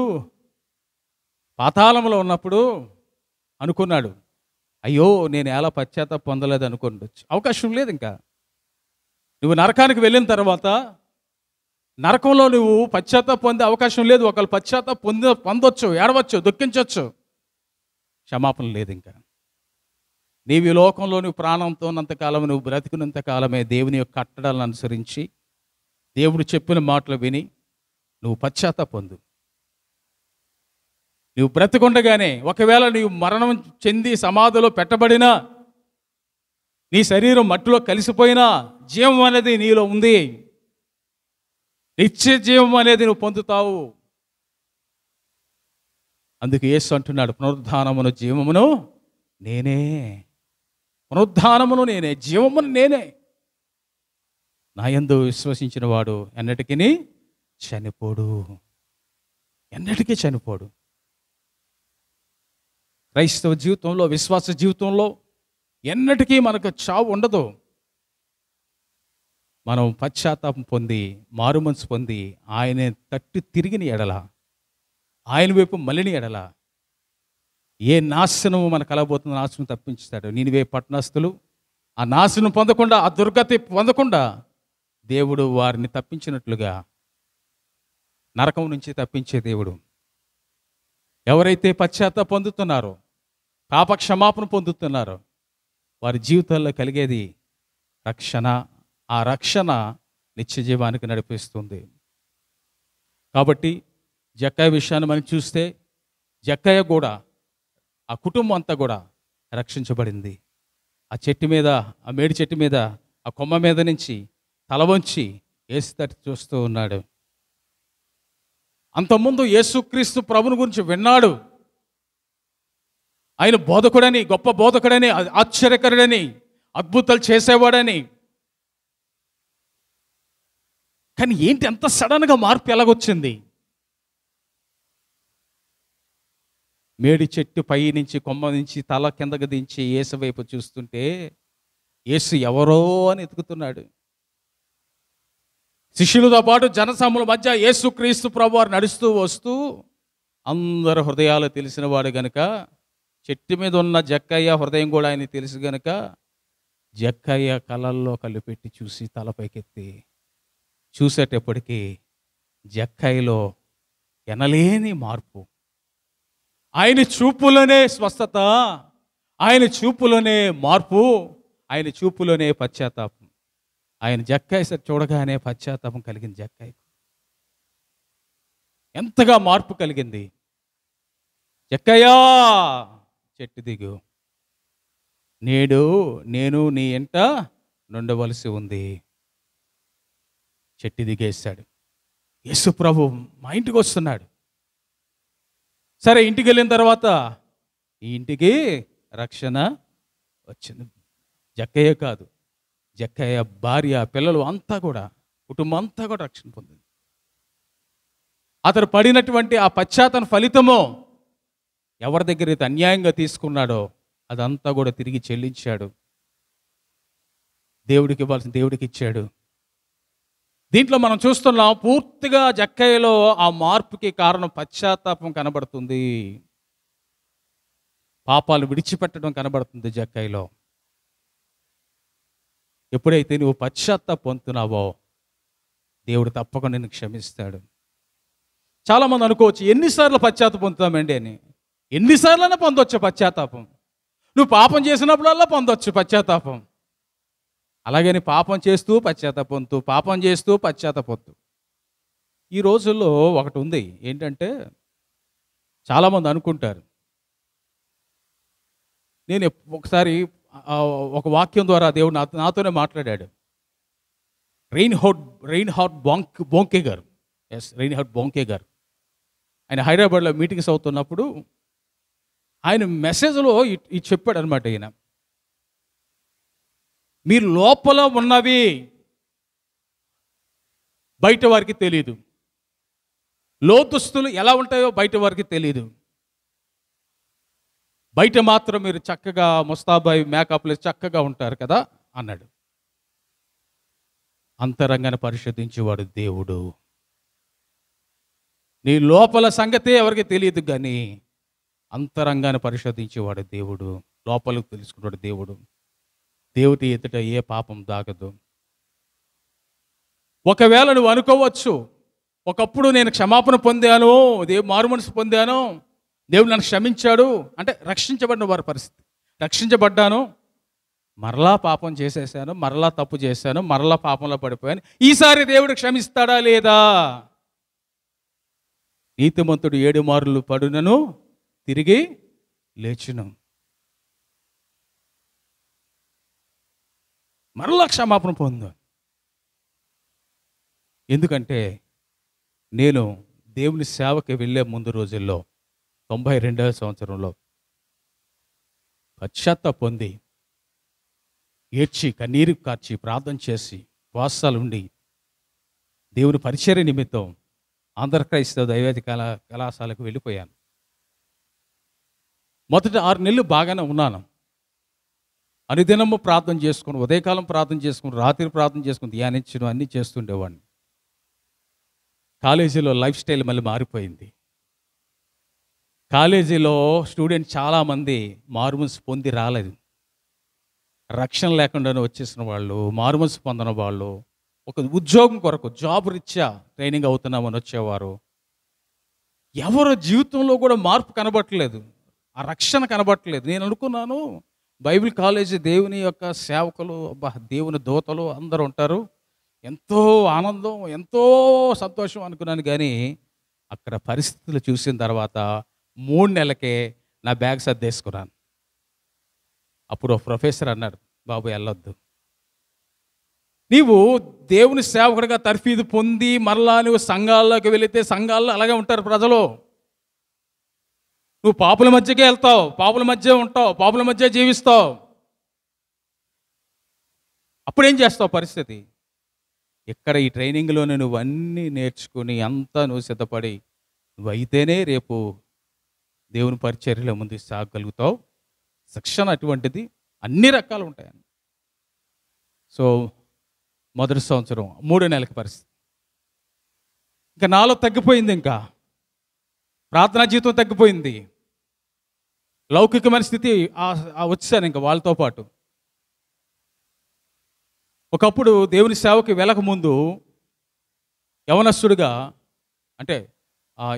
పాతాళంలో ఉన్నప్పుడు అనుకున్నాడు, అయ్యో నేను ఎలా పశ్చాత్తాపం పొందలేదు అనుకోండొచ్చు. అవకాశం లేదు. ఇంకా నువ్వు నరకానికి వెళ్ళిన తర్వాత నరకంలో నువ్వు పశ్చాత్తాపం పొందే అవకాశం లేదు. ఒకళ్ళు పశ్చాత్తాపం పొందొచ్చు, ఏడవచ్చు, దుఃఖించవచ్చు, క్షమాపణ లేదు. ఇంకా నీవు ఈ లోకంలో నువ్వు ప్రాణంతో ఉన్నంతకాలం, నువ్వు బ్రతికినంతకాలమే దేవుని యొక్క కట్టడాలను అనుసరించి దేవుడు చెప్పిన మాటలు విని నువ్వు పశ్చాత్తాపం పొందు. నువ్వు బ్రతికుండగానే ఒకవేళ నీవు మరణం చెంది సమాధిలో పెట్టబడినా, నీ శరీరం మట్టిలో కలిసిపోయినా జీవం అనేది నీలో ఉంది. నిత్య జీవం అనేది నువ్వు పొందుతావు. అందుకు యేసు అంటున్నాడు, పునరుద్ధానమును జీవమును నేనే, పునరుద్ధానమును నేనే, జీవమును నేనే. నా యందు విశ్వసించిన వాడు ఎన్నటికీ చనిపోడు, ఎన్నటికీ చనిపోడు. క్రైస్తవ జీవితంలో, విశ్వాస జీవితంలో ఎన్నటికీ మనకు చావు ఉండదు. మనం పశ్చాత్తాపం పొంది, మారుమనసు పొంది, ఆయన తట్టు తిరిగిన ఎడల, ఆయన వైపు మళ్ళిన ఎడల ఏ నాశనము మనకు కలగబోతుందో నాశనం తప్పించుతాడు. నీనివే పట్టణస్థులు ఆ నాశనం పొందకుండా, ఆ దుర్గతి పొందకుండా దేవుడు వారిని తప్పించినట్లుగా నరకం నుంచి తప్పించే దేవుడు. ఎవరైతే పశ్చాత్తాపం పొందుతున్నారో, పాప క్షమాపణ పొందుతున్నారో, వారి జీవితాల్లో కలిగేది రక్షణ. ఆ రక్షణ నిత్య జీవానికి నడిపిస్తుంది. కాబట్టి జక్కయ్య విషయాన్ని మనం చూస్తే, జక్కయ్య కూడా, ఆ కుటుంబం అంతా కూడా రక్షించబడింది. ఆ చెట్టు మీద, ఆ మేడి చెట్టు మీద, ఆ కొమ్మ మీద నుంచి తల వంచి యేసు తట్టు చూస్తూ ఉన్నాడు. అంతకుముందు యేసుక్రీస్తు ప్రభుని గురించి విన్నాడు. ఆయన బోధకుడని, గొప్ప బోధకుడని, ఆశ్చర్యకరుడని, అద్భుతాలు చేసేవాడని. కానీ ఏంటి అంత సడన్గా మార్పు ఎలాగొచ్చింది? మేడి చెట్టు పై నుంచి, కొమ్మ నుంచి తల కిందకు దించి యేసు వైపు చూస్తుంటే యేసు ఎవరో అని ఎతుకుతున్నాడు. శిష్యులతో పాటు జనసమూహం మధ్య యేసుక్రీస్తు ప్రభువారు నడుస్తూ వస్తూ, అందరు హృదయాలు తెలిసిన వాడు గనుక, చెట్టు మీద ఉన్న జక్కయ్య హృదయం కూడా ఆయన తెలుసు గనుక, జక్కయ్య కళ్ళల్లో కళ్ళు పెట్టి చూసి తలపైకెత్తి చూసేటప్పటికీ జక్కయ్యలో ఎనలేని మార్పు. ఆయన చూపులోనే స్వస్థత, ఆయన చూపులోనే మార్పు, ఆయన చూపులోనే పశ్చాత్తాపం. ఆయన జక్కయ్య చూడగానే పశ్చాత్తాపం కలిగింది. జక్కయ్యకు ఎంతగా మార్పు కలిగింది. జక్కయ్యా చెట్టు దిగు, నేడు నేను నీ ఎంట నుండవలసి ఉంది. చెట్టు దిగేశాడు. యేసు ప్రభు మా ఇంటికి వస్తున్నాడు. సరే, ఇంటికి వెళ్ళిన తర్వాత ఈ ఇంటికి రక్షణ వచ్చింది. జక్కయ్య కాదు, జక్కయ్య భార్య, పిల్లలు అంతా కూడా, కుటుంబం అంతా కూడా రక్షణ పొందింది. అతడు పడినటువంటి ఆ పశ్చాత్తాప ఫలితము, ఎవరి దగ్గర అయితే అన్యాయంగా తీసుకున్నాడో అదంతా కూడా తిరిగి చెల్లించాడు. దేవుడికి ఇవ్వాల్సిన దేవుడికి ఇచ్చాడు. దీంట్లో మనం చూస్తున్నాం, పూర్తిగా జక్కయ్యలో ఆ మార్పుకి కారణం పశ్చాత్తాపం కనబడుతుంది. పాపాలు విడిచిపెట్టడం కనబడుతుంది జక్కయ్యలో. ఎప్పుడైతే నువ్వు పశ్చాత్తాపం పొందుతున్నావో దేవుడు తప్పకుండా నిన్ను క్షమిస్తాడు. చాలామంది అనుకోవచ్చు, ఎన్నిసార్లు పశ్చాత్తాపం పొందుతామండి అని. ఎన్నిసార్లైనా పొందొచ్చు పశ్చాత్తాపం. నువ్వు పాపం చేసినప్పుడల్లా పొందొచ్చు పశ్చాత్తాపం. అలాగని పాపం చేస్తూ పశ్చాత్తాపొందు, పాపం చేస్తూ పశ్చాత్తాపొద్దు. ఈ రోజుల్లో ఒకటి ఉంది, ఏంటంటే చాలామంది అనుకుంటారు, నేను ఒకసారి ఒక వాక్యం ద్వారా దేవుడు నాతోనే మాట్లాడాడు. రెయిన్హార్డ్ బోంకే గారు, రెయిన్హార్డ్ బోంకే గారు, ఆయన హైదరాబాద్లో మీటింగ్స్ అవుతున్నప్పుడు ఆయన మెసేజ్లో ఇది చెప్పాడు అనమాట. ఈయన, మీరు లోపల ఉన్నవి బయట వారికి తెలియదు, లోతుస్తులు ఎలా ఉంటాయో బయట వారికి తెలియదు. బయట మాత్రం మీరు చక్కగా ముస్తాబాయి మేకప్లు చక్కగా ఉంటారు కదా అన్నాడు. అంతరంగాన్ని పరిశోధించేవాడు దేవుడు. నీ లోపల సంగతే ఎవరికి తెలియదు, కానీ అంతరంగాన్ని పరిశోధించేవాడు దేవుడు. లోపలికి తెలుసుకున్నాడు దేవుడు. దేవుడి ఎదుట ఏ పాపం దాగదు. ఒకవేళ నువ్వు అనుకోవచ్చు, ఒకప్పుడు నేను క్షమాపణ పొందాను, మారు మనసు పొందాను, దేవుడు నన్ను క్షమించాడు అంటే రక్షించబడిన వారి పరిస్థితి. రక్షించబడ్డాను, మరలా పాపం చేసేసాను, మరలా తప్పు చేశాను, మరలా పాపంలో పడిపోయాను, ఈసారి దేవుడు క్షమిస్తాడా లేదా? నీతిమంతుడు 7 మార్లు పడునను తిరిగి లేచును. మరలా క్షమాపణ పొందు. ఎందుకంటే నేను దేవుని సేవకి వెళ్ళే ముందు రోజుల్లో 92వ సంవత్సరంలో పశ్చాత్తాపం పొంది ఏడ్చి కన్నీరు కార్చి ప్రార్థన చేసి ఉపవాసాలు ఉండి దేవుని పరిచర్య నిమిత్తం ఆంధ్ర క్రైస్తవ దైవేది కళాశాలకు వెళ్ళిపోయాను. మొదటి 6 నెలలు బాగానే ఉన్నాను. అనుదినము ప్రార్థన చేసుకుని, ఉదయకాలం ప్రార్థన చేసుకుని, రాత్రి ప్రార్థన చేసుకుని, ధ్యానించడం అన్నీ చేస్తుండేవాడిని. కాలేజీలో లైఫ్ స్టైల్ మళ్ళీ మారిపోయింది. కాలేజీలో స్టూడెంట్ చాలామంది మారుమనసు పొంది రాలేదు. రక్షణ లేకుండానే వచ్చేసిన వాళ్ళు, మారుమనసు పొందిన వాళ్ళు, ఒక ఉద్యోగం కొరకు జాబ్ రీత్యా ట్రైనింగ్ అవుతున్నామని వచ్చేవారు. ఎవరి జీవితంలో కూడా మార్పు కనబట్టలేదు, ఆ రక్షణ కనబట్టలేదు. నేను అనుకున్నాను బైబిల్ కాలేజీ దేవుని యొక్క సేవకులు, దేవుని దూతలు అందరూ ఉంటారు, ఎంతో ఆనందం, ఎంతో సంతోషం అనుకున్నాను. కానీ అక్కడ పరిస్థితులు చూసిన తర్వాత 3 నెలలకే నా బ్యాగ్ సర్దేసుకున్నాను. అప్పుడు ప్రొఫెసర్ అన్నాడు, బాబు వెళ్ళొద్దు, నీవు దేవుని సేవకుడిగా తర్ఫీదు పొంది మరలా నువ్వు సంఘాల్లోకి వెళితే సంఘాల్లో అలాగే ఉంటారు ప్రజలు. నువ్వు పాపుల మధ్యకే వెళ్తావు, పాపుల మధ్య ఉంటావు, పాపుల మధ్య జీవిస్తావు. అప్పుడేం చేస్తావు పరిస్థితి? ఇక్కడ ఈ ట్రైనింగ్లోనే నువ్వు అన్నీ నేర్చుకుని అంతా నువ్వు సిద్ధపడి నువ్వు అయితేనే రేపు దేవుని పరిచర్యలో ముందుకు సాగగలుగుతావు. శిక్షణ అటువంటిది, అన్ని రకాలు ఉంటాయని. సో మొదటి సంవత్సరం 3 నెలల పరిస్థితి ఇంకా నాలో తగ్గిపోయింది. ఇంకా ప్రార్థనా జీవితం తగ్గిపోయింది. లౌకికమైన స్థితి వచ్చాను ఇంకా వాళ్ళతో పాటు. ఒకప్పుడు దేవుని సేవకి వెళ్ళక ముందు యవనస్తుడిగా, అంటే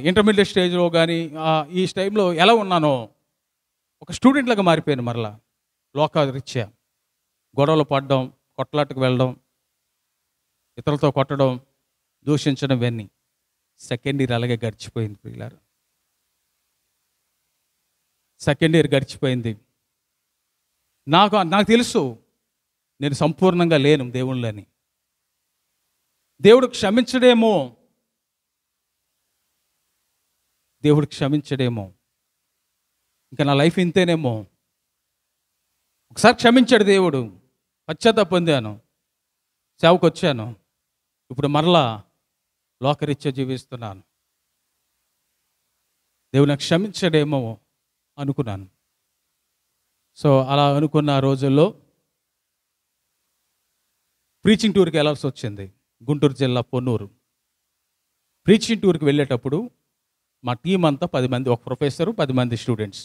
ఇంటర్మీడియట్ స్టేజ్లో కానీ ఈ టైంలో ఎలా ఉన్నానో ఒక స్టూడెంట్లాగా మారిపోయాను. మరలా లోకరీత్యా గొడవలు పడడం, కొట్లాటకు వెళ్ళడం, ఇతరులతో కొట్టడం, దూషించడం, ఇవన్నీ. సెకండ్ ఇయర్ అలాగే గడిచిపోయింది పిల్లలు. సెకండ్ ఇయర్ గడిచిపోయింది. నాకు తెలుసు నేను సంపూర్ణంగా లేను దేవుళ్ళని. దేవుడు క్షమించడేమో, దేవుడు క్షమించడేమో, ఇంకా నా లైఫ్ ఇంతేనేమో. ఒకసారి క్షమించాడు దేవుడు, పశ్చాత్తాపం పొందాను, సేవకు వచ్చాను. ఇప్పుడు మరలా లోకరీత్యా జీవిస్తున్నాను. దేవుడు నాకు క్షమించడేమో అనుకున్నాను. సో అలా అనుకున్న రోజుల్లో ప్రీచింగ్ టూర్కి వెళ్ళాల్సి వచ్చింది. గుంటూరు జిల్లా పొన్నూరు ప్రీచింగ్ టూర్కి వెళ్ళేటప్పుడు మా టీం అంతా 10 మంది, ఒక ప్రొఫెసరు, 10 మంది స్టూడెంట్స్.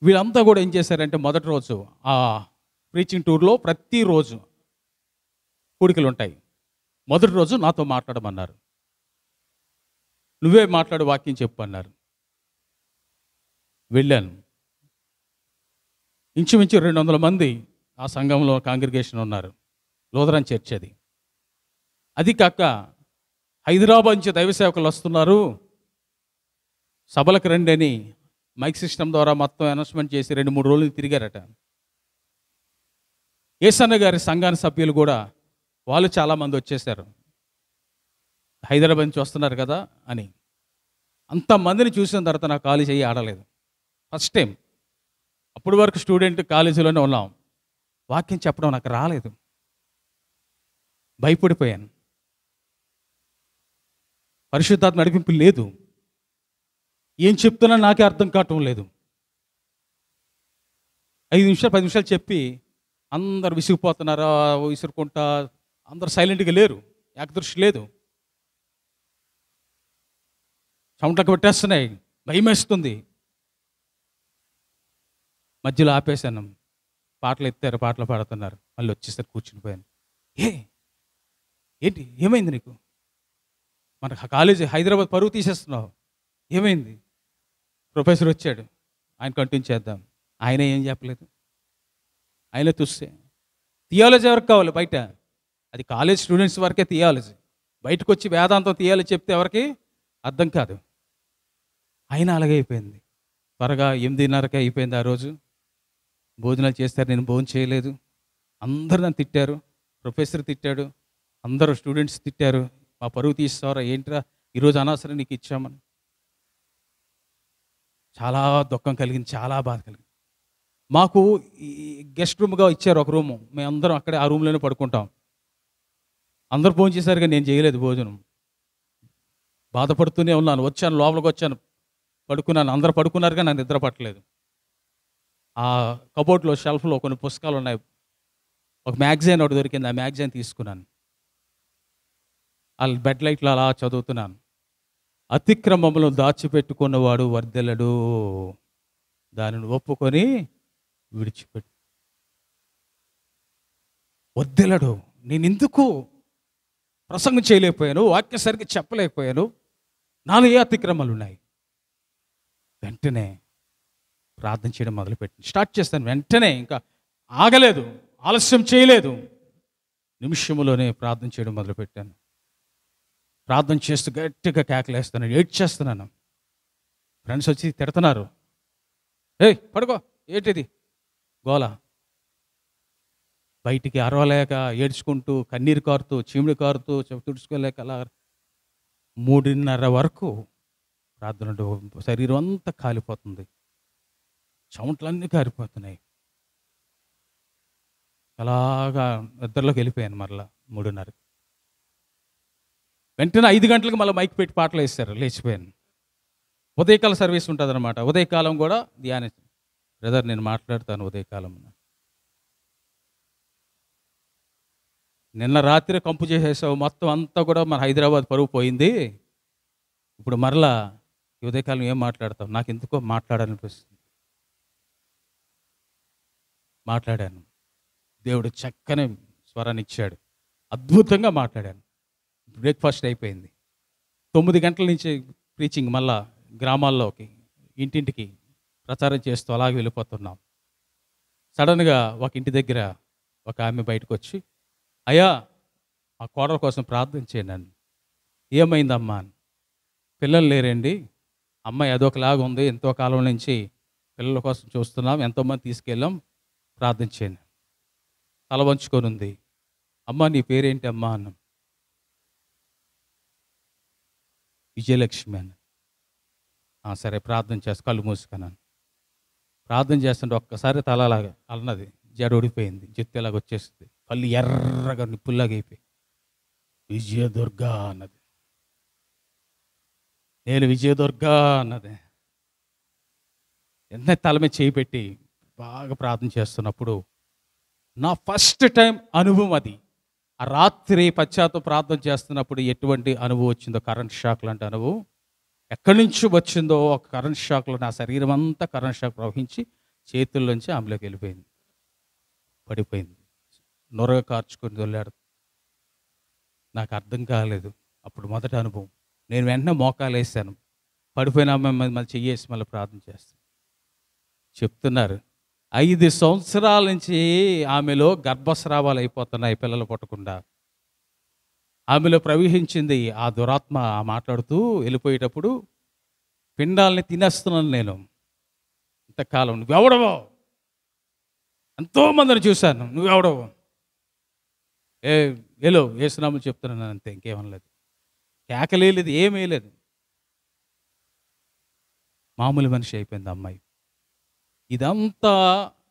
వీళ్ళంతా కూడా ఏం చేశారంటే మొదటి రోజు ఆ ప్రీచింగ్ టూర్లో ప్రతిరోజు కూడికలు ఉంటాయి. మొదటి రోజు నాతో మాట్లాడమన్నారు. నువ్వే మాట్లాడు, వాక్యం చెప్పు అన్నారు. వెళ్ళాను. ఇంచుమించు 200 మంది ఆ సంఘంలో కాంగ్రిగేషన్ ఉన్నారు. లూథరన్ చర్చ్ అది. అది కాక హైదరాబాద్ నుంచి దైవ సేవకులు వస్తున్నారు, సభలకు రండి అని మైక్ సిస్టమ్ ద్వారా మొత్తం అనౌన్స్మెంట్ చేసి 2-3 రోజులు తిరిగారట. ఏసన్న గారి సంఘానికి సభ్యులు కూడా వాళ్ళు చాలామంది వచ్చేసారు, హైదరాబాద్ నుంచి వస్తున్నారు కదా అని. అంతమందిని చూసిన తర్వాత నా కాలేజీ చెయ్యి ఆడలేదు. First time. అప్పటి వరకు స్టూడెంట్ కాలేజీలోనే ఉన్నాం. వాక్యం చెప్పడం నాకు రాలేదు, భయపడిపోయాను. పరిశుద్ధాత్మ నడిపింపు లేదు. ఏం చెప్తున్నా నాకే అర్థం కావటం లేదు. 5 నిమిషాలు 10 నిమిషాలు చెప్పి అందరు విసిగిపోతున్నారా, విసురుకుంటా అందరు సైలెంట్గా లేరు, ఏకదృష్టి లేదు, చెమటలకు పెట్టేస్తున్నాయి, భయమేస్తుంది. మధ్యలో ఆపేశాను. పాటలు ఎత్తారు, పాటలు పాడుతున్నారు. మళ్ళీ వచ్చేసరికి కూర్చుని పోయాను. ఏంటి ఏమైంది నీకు? మన కాలేజీ హైదరాబాద్ పరువు తీసేస్తున్నావు, ఏమైంది? ప్రొఫెసర్ వచ్చాడు, ఆయన కంటిన్యూ చేద్దాం. ఆయన ఏం చెప్పలేదు, ఆయన చూస్తే థియాలజీ ఎవరికి కావాలి బయట? అది కాలేజ్ స్టూడెంట్స్ వరకే థియాలజీ. బయటకు వచ్చి వేదాంతం థియాలజీ చెప్తే ఎవరికి అర్థం కాదు. అయినా అలాగే అయిపోయింది. త్వరగా 8:30కే అయిపోయింది. ఆ రోజు భోజనాలు చేస్తారు, నేను భోజనం చేయలేదు. అందరు నన్ను తిట్టారు, ప్రొఫెసర్ తిట్టాడు, అందరూ స్టూడెంట్స్ తిట్టారు. మా పరువు తీస్తారా ఏంట్రా, ఈరోజు అనవసరం నీకు ఇచ్చామని. చాలా దుఃఖం కలిగింది, చాలా బాధ కలిగింది. మాకు ఈ గెస్ట్ రూమ్గా ఇచ్చారు ఒక రూము, మేమందరం అక్కడే ఆ రూమ్లోనే పడుకుంటాం. అందరూ భోజనం చేశారు కానీ నేను చేయలేదు భోజనం. బాధపడుతూనే ఉన్నాను. వచ్చాను, లోపలికి వచ్చాను, పడుకున్నాను. అందరూ పడుకున్నారు కానీ నాకు నిద్ర పట్టలేదు. ఆ కబోర్డ్లో షెల్ఫ్లో కొన్ని పుస్తకాలు ఉన్నాయి. ఒక మ్యాగజైన్ ఒకటి దొరికింది, ఆ మ్యాగజైన్ తీసుకున్నాను. ఆ బెడ్ లైట్లో అలా చదువుతున్నాను. అతిక్రమములను దాచిపెట్టుకున్నవాడు వర్ధెలడు, దానిని ఒప్పుకొని విడిచిపెట్టు. వర్ధెలడు. నేను ఎందుకు ప్రసంగం చేయలేకపోయాను, వాక్య సరిగ్గా చెప్పలేకపోయాను, నాలో ఏ అతిక్రమాలు ఉన్నాయి? వెంటనే ప్రార్థన చేయడం మొదలుపెట్టి స్టార్ట్ చేస్తాను. వెంటనే ఇంకా ఆగలేదు, ఆలస్యం చేయలేదు, నిమిషంలోనే ప్రార్థన చేయడం మొదలుపెట్టాను. ప్రార్థన చేస్తూ గట్టిగా కేకలేస్తున్నాను, ఏడ్చేస్తున్నాను. ఫ్రెండ్స్ వచ్చి తిడుతున్నారు, ఏయ్ పడుకో, ఏంటిది గోల? బయటికి అరవలేక, ఏడ్చుకుంటూ, కన్నీరు కారుతూ, చీమిడి కారుతూ, తుడుచుకోలేక అలా 3:30 వరకు ప్రార్థన. శరీరం అంతా కాలిపోతుంది, చెమటలన్నీ కారిపోతున్నాయి. అలాగా నిద్రలోకి వెళ్ళిపోయాను. మరలా 3:30. వెంటనే 5 గంటలకు మళ్ళీ మైక్ పెట్టి పాటలు వేస్తారు, లేచిపోయాను. ఉదయకాల సర్వీస్ ఉంటుంది అనమాట. ఉదయకాలం కూడా ధ్యానం. బ్రదర్ నేను మాట్లాడతాను ఉదయకాలం. నిన్న రాత్రి కంపు చేసేసావు, మొత్తం అంతా కూడా మన హైదరాబాద్ పరువు పోయింది. ఇప్పుడు మరలా ఈ ఉదయకాలం ఏం మాట్లాడతావు? నాకు ఎందుకో మాట్లాడాలనిపిస్తుంది. మాట్లాడాను. దేవుడు చక్కని స్వరాన్ని ఇచ్చాడు, అద్భుతంగా మాట్లాడాను. బ్రేక్ఫాస్ట్ అయిపోయింది. 9 గంటల నుంచి ప్రీచింగ్, మళ్ళా గ్రామాల్లోకి ఇంటింటికి ప్రచారం చేస్తూ అలాగే వెళ్ళిపోతున్నాం. సడన్గా ఒక ఇంటి దగ్గర ఒక ఆమె బయటకు వచ్చి, అయ్యా మా కోడల కోసం ప్రార్థన చేయండి నన్ను. ఏమైందమ్మా అని. పిల్లలు లేరండి, అమ్మాయి అదొకలాగా ఉంది, ఎంతో కాలం నుంచి పిల్లల కోసం చూస్తున్నాం, ఎంతోమంది తీసుకెళ్ళాం, ప్రార్థన చేయండి. తల వంచుకొని ఉంది. అమ్మ నీ పేరేంటి అమ్మా అన్న. విజయలక్ష్మి అన్న. సరే ప్రార్థన చేస్తా, కళ్ళు మూసుకున్నాను. ప్రార్థన చేస్తుంటే ఒక్కసారి తలలాగా అన్నది, జడ ఓడిపోయింది, జెత్తేలాగా వచ్చేస్తుంది, కళ్ళు ఎర్రగా నిప్పుల్లాగా అయిపోయి, విజయదుర్గా అన్నది. నేను విజయదుర్గా అన్నది. ఎంత తల మీద చేయి పెట్టి బాగా ప్రార్థన చేస్తున్నప్పుడు నా ఫస్ట్ టైం అనుభవం అది. ఆ రాత్రి పశ్చాత్తాప ప్రార్థన చేస్తున్నప్పుడు ఎటువంటి అనుభవం వచ్చిందో, కరెంట్ షాక్ లాంటి అనుభవం ఎక్కడి నుంచి వచ్చిందో, ఒక కరెంట్ షాక్లో నా శరీరం అంతా కరెంట్ షాక్ ప్రవహించి చేతుల్లోంచి ఆమెలోకి వెళ్ళిపోయింది, పడిపోయింది, నొరగ కార్చుకొని దొల్లాడు. నాకు అర్థం కాలేదు అప్పుడు మొదటి అనుభవం. నేను వెంటనే మోకాలు వేసాను, పడిపోయిన ఆమె మళ్ళీ చెయ్యేసి మళ్ళీ ప్రార్థన చేస్తాను. చెప్తున్నారు 5 సంవత్సరాల నుంచి ఆమెలో గర్భస్రావాలు అయిపోతున్నాయి, పిల్లలు పుట్టకుండా. ఆమెలో ప్రవహించింది ఆ దురాత్మ. మాట్లాడుతూ వెళ్ళిపోయేటప్పుడు, పిండాలని తినేస్తున్నాను నేను ఇంతకాలం, నువ్వెవడవో, ఎంతోమందిని చూశాను, నువ్వెవడవో, ఏలో ఏసునామని చెప్తున్నాను అంతే, ఇంకేమనలేదు. కేకలేదు, ఏమీ లేదు. మామూలు మనిషి అయిపోయింది అమ్మాయి. ఇదంతా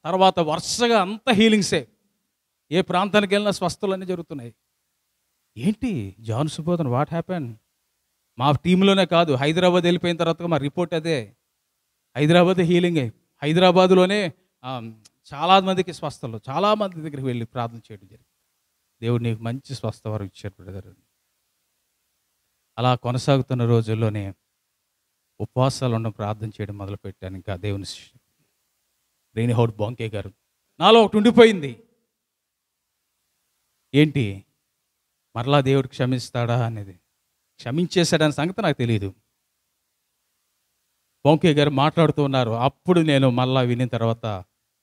తర్వాత వరుసగా అంత హీలింగ్సే. ఏ ప్రాంతానికి వెళ్ళినా స్వస్థలన్నీ జరుగుతున్నాయి. ఏంటి జాన్ సుబోధన్, వాట్ హ్యాపెన్? మా టీంలోనే కాదు, హైదరాబాద్ వెళ్ళిపోయిన తర్వాత మా రిపోర్ట్ అదే. హైదరాబాద్ హీలింగ్ హైదరాబాదులోనే ఆ, చాలా మందికి స్వస్థలు, చాలా మంది దగ్గరికి వెళ్ళి ప్రార్థన చేయడం జరిగింది. దేవుడు నీకు మంచి స్వస్థ వరం ఇచ్చాడు బ్రదర్. అలా కొనసాగుతున్న రోజుల్లోనే ఉపవాసాలు ఉండడం, ప్రార్థన చేయడం మొదలుపెట్టాను. ఇంకా దేవుని రేణిహౌడ్ బొంకే గారు నాలో ఒకటి ఉండిపోయింది. ఏంటి, మరలా దేవుడు క్షమిస్తాడా అనేది. క్షమించేశాడనే సంగతి నాకు తెలియదు. బొంకే గారు మాట్లాడుతూ ఉన్నారు. అప్పుడు నేను మళ్ళా వినిన తర్వాత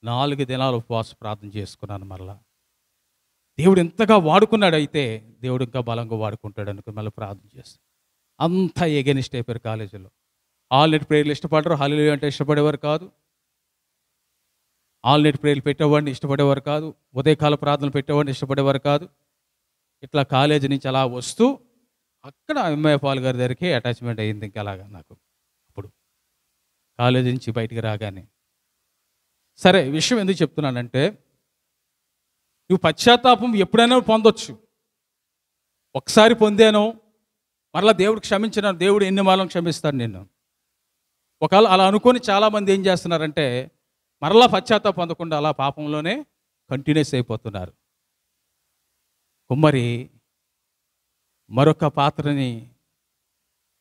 4 దినాలు ఉపవాస ప్రార్థన చేసుకున్నాను. మళ్ళా దేవుడు ఎంతగా వాడుకున్నాడు, అయితే దేవుడు ఇంకా బలంగా వాడుకుంటాడు అనుకుని మళ్ళీ ప్రార్థన చేస్తాను. అంతా ఎగెనిస్ట్ అయిపోయారు కాలేజీలో. ఆల్ నైట్ ప్రేయర్లు ఇష్టపడరు, హల్లెలూయా అంటే ఇష్టపడేవారు కాదు. ఆల్ నైట్ ప్రేయర్లు పెట్టేవాడిని ఇష్టపడేవారు కాదు. ఉదయకాల ప్రార్థనలు పెట్టేవాడిని ఇష్టపడేవారు కాదు. ఇట్లా కాలేజీ నుంచి అలా వస్తూ అక్కడ ఎంఐ పాల్ గారి దగ్గరికి అటాచ్మెంట్ అయ్యింది. ఇంకా అలాగా నాకు అప్పుడు కాలేజీ నుంచి బయటికి రాగానే. సరే, విషయం ఎందుకు చెప్తున్నానంటే, నువ్వు పశ్చాత్తాపం ఎప్పుడైనా పొందొచ్చు. ఒకసారి పొందాను, మరలా దేవుడు క్షమించినాను, దేవుడు ఎన్ని మార్లు క్షమిస్తాడు నిన్ను. ఒకవేళ అలా అనుకొని చాలామంది ఏం చేస్తున్నారంటే, మరలా పశ్చాత్తాపం పొందకుండా అలా పాపంలోనే కంటిన్యూస్ అయిపోతున్నారు. కుమ్మరి మరొక పాత్రని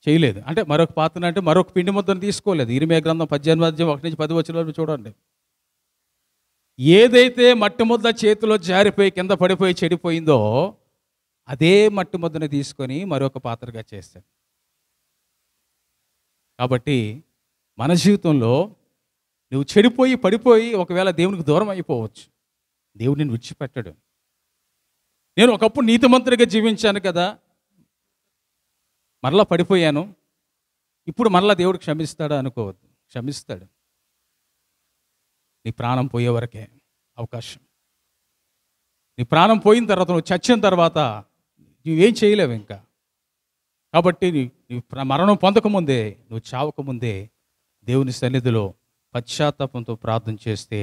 చేయలేదు. అంటే మరొక పాత్ర అంటే మరొక పిండి ముద్దను తీసుకోలేదు. ఇరిమియా గ్రంథం 18:1-10 వరకు చూడండి. ఏదైతే మట్టి ముద్ద చేతిలో జారిపోయి కింద పడిపోయి చెడిపోయిందో అదే మట్టి ముద్దను తీసుకొని మరొక పాత్రగా చేశాడు. కాబట్టి మన జీవితంలో నువ్వు చెడిపోయి పడిపోయి ఒకవేళ దేవునికి దూరం అయిపోవచ్చు. దేవుడు నిన్ను విడిచిపెట్టడు. నేను ఒకప్పుడు నీతిమంతుడిగా జీవించాను కదా, మరలా పడిపోయాను, ఇప్పుడు మరలా దేవుడు క్షమిస్తాడా అనుకోవద్దు. క్షమిస్తాడు. నీ ప్రాణం పోయే వరకే అవకాశం. నీ ప్రాణం పోయిన తర్వాత, నువ్వు చచ్చిన తర్వాత నువ్వేం చేయలేవు ఇంకా. కాబట్టి నీ మరణం పొందకముందే, నువ్వు చావకముందే దేవుని సన్నిధిలో పశ్చాత్తాపంతో ప్రార్థన చేస్తే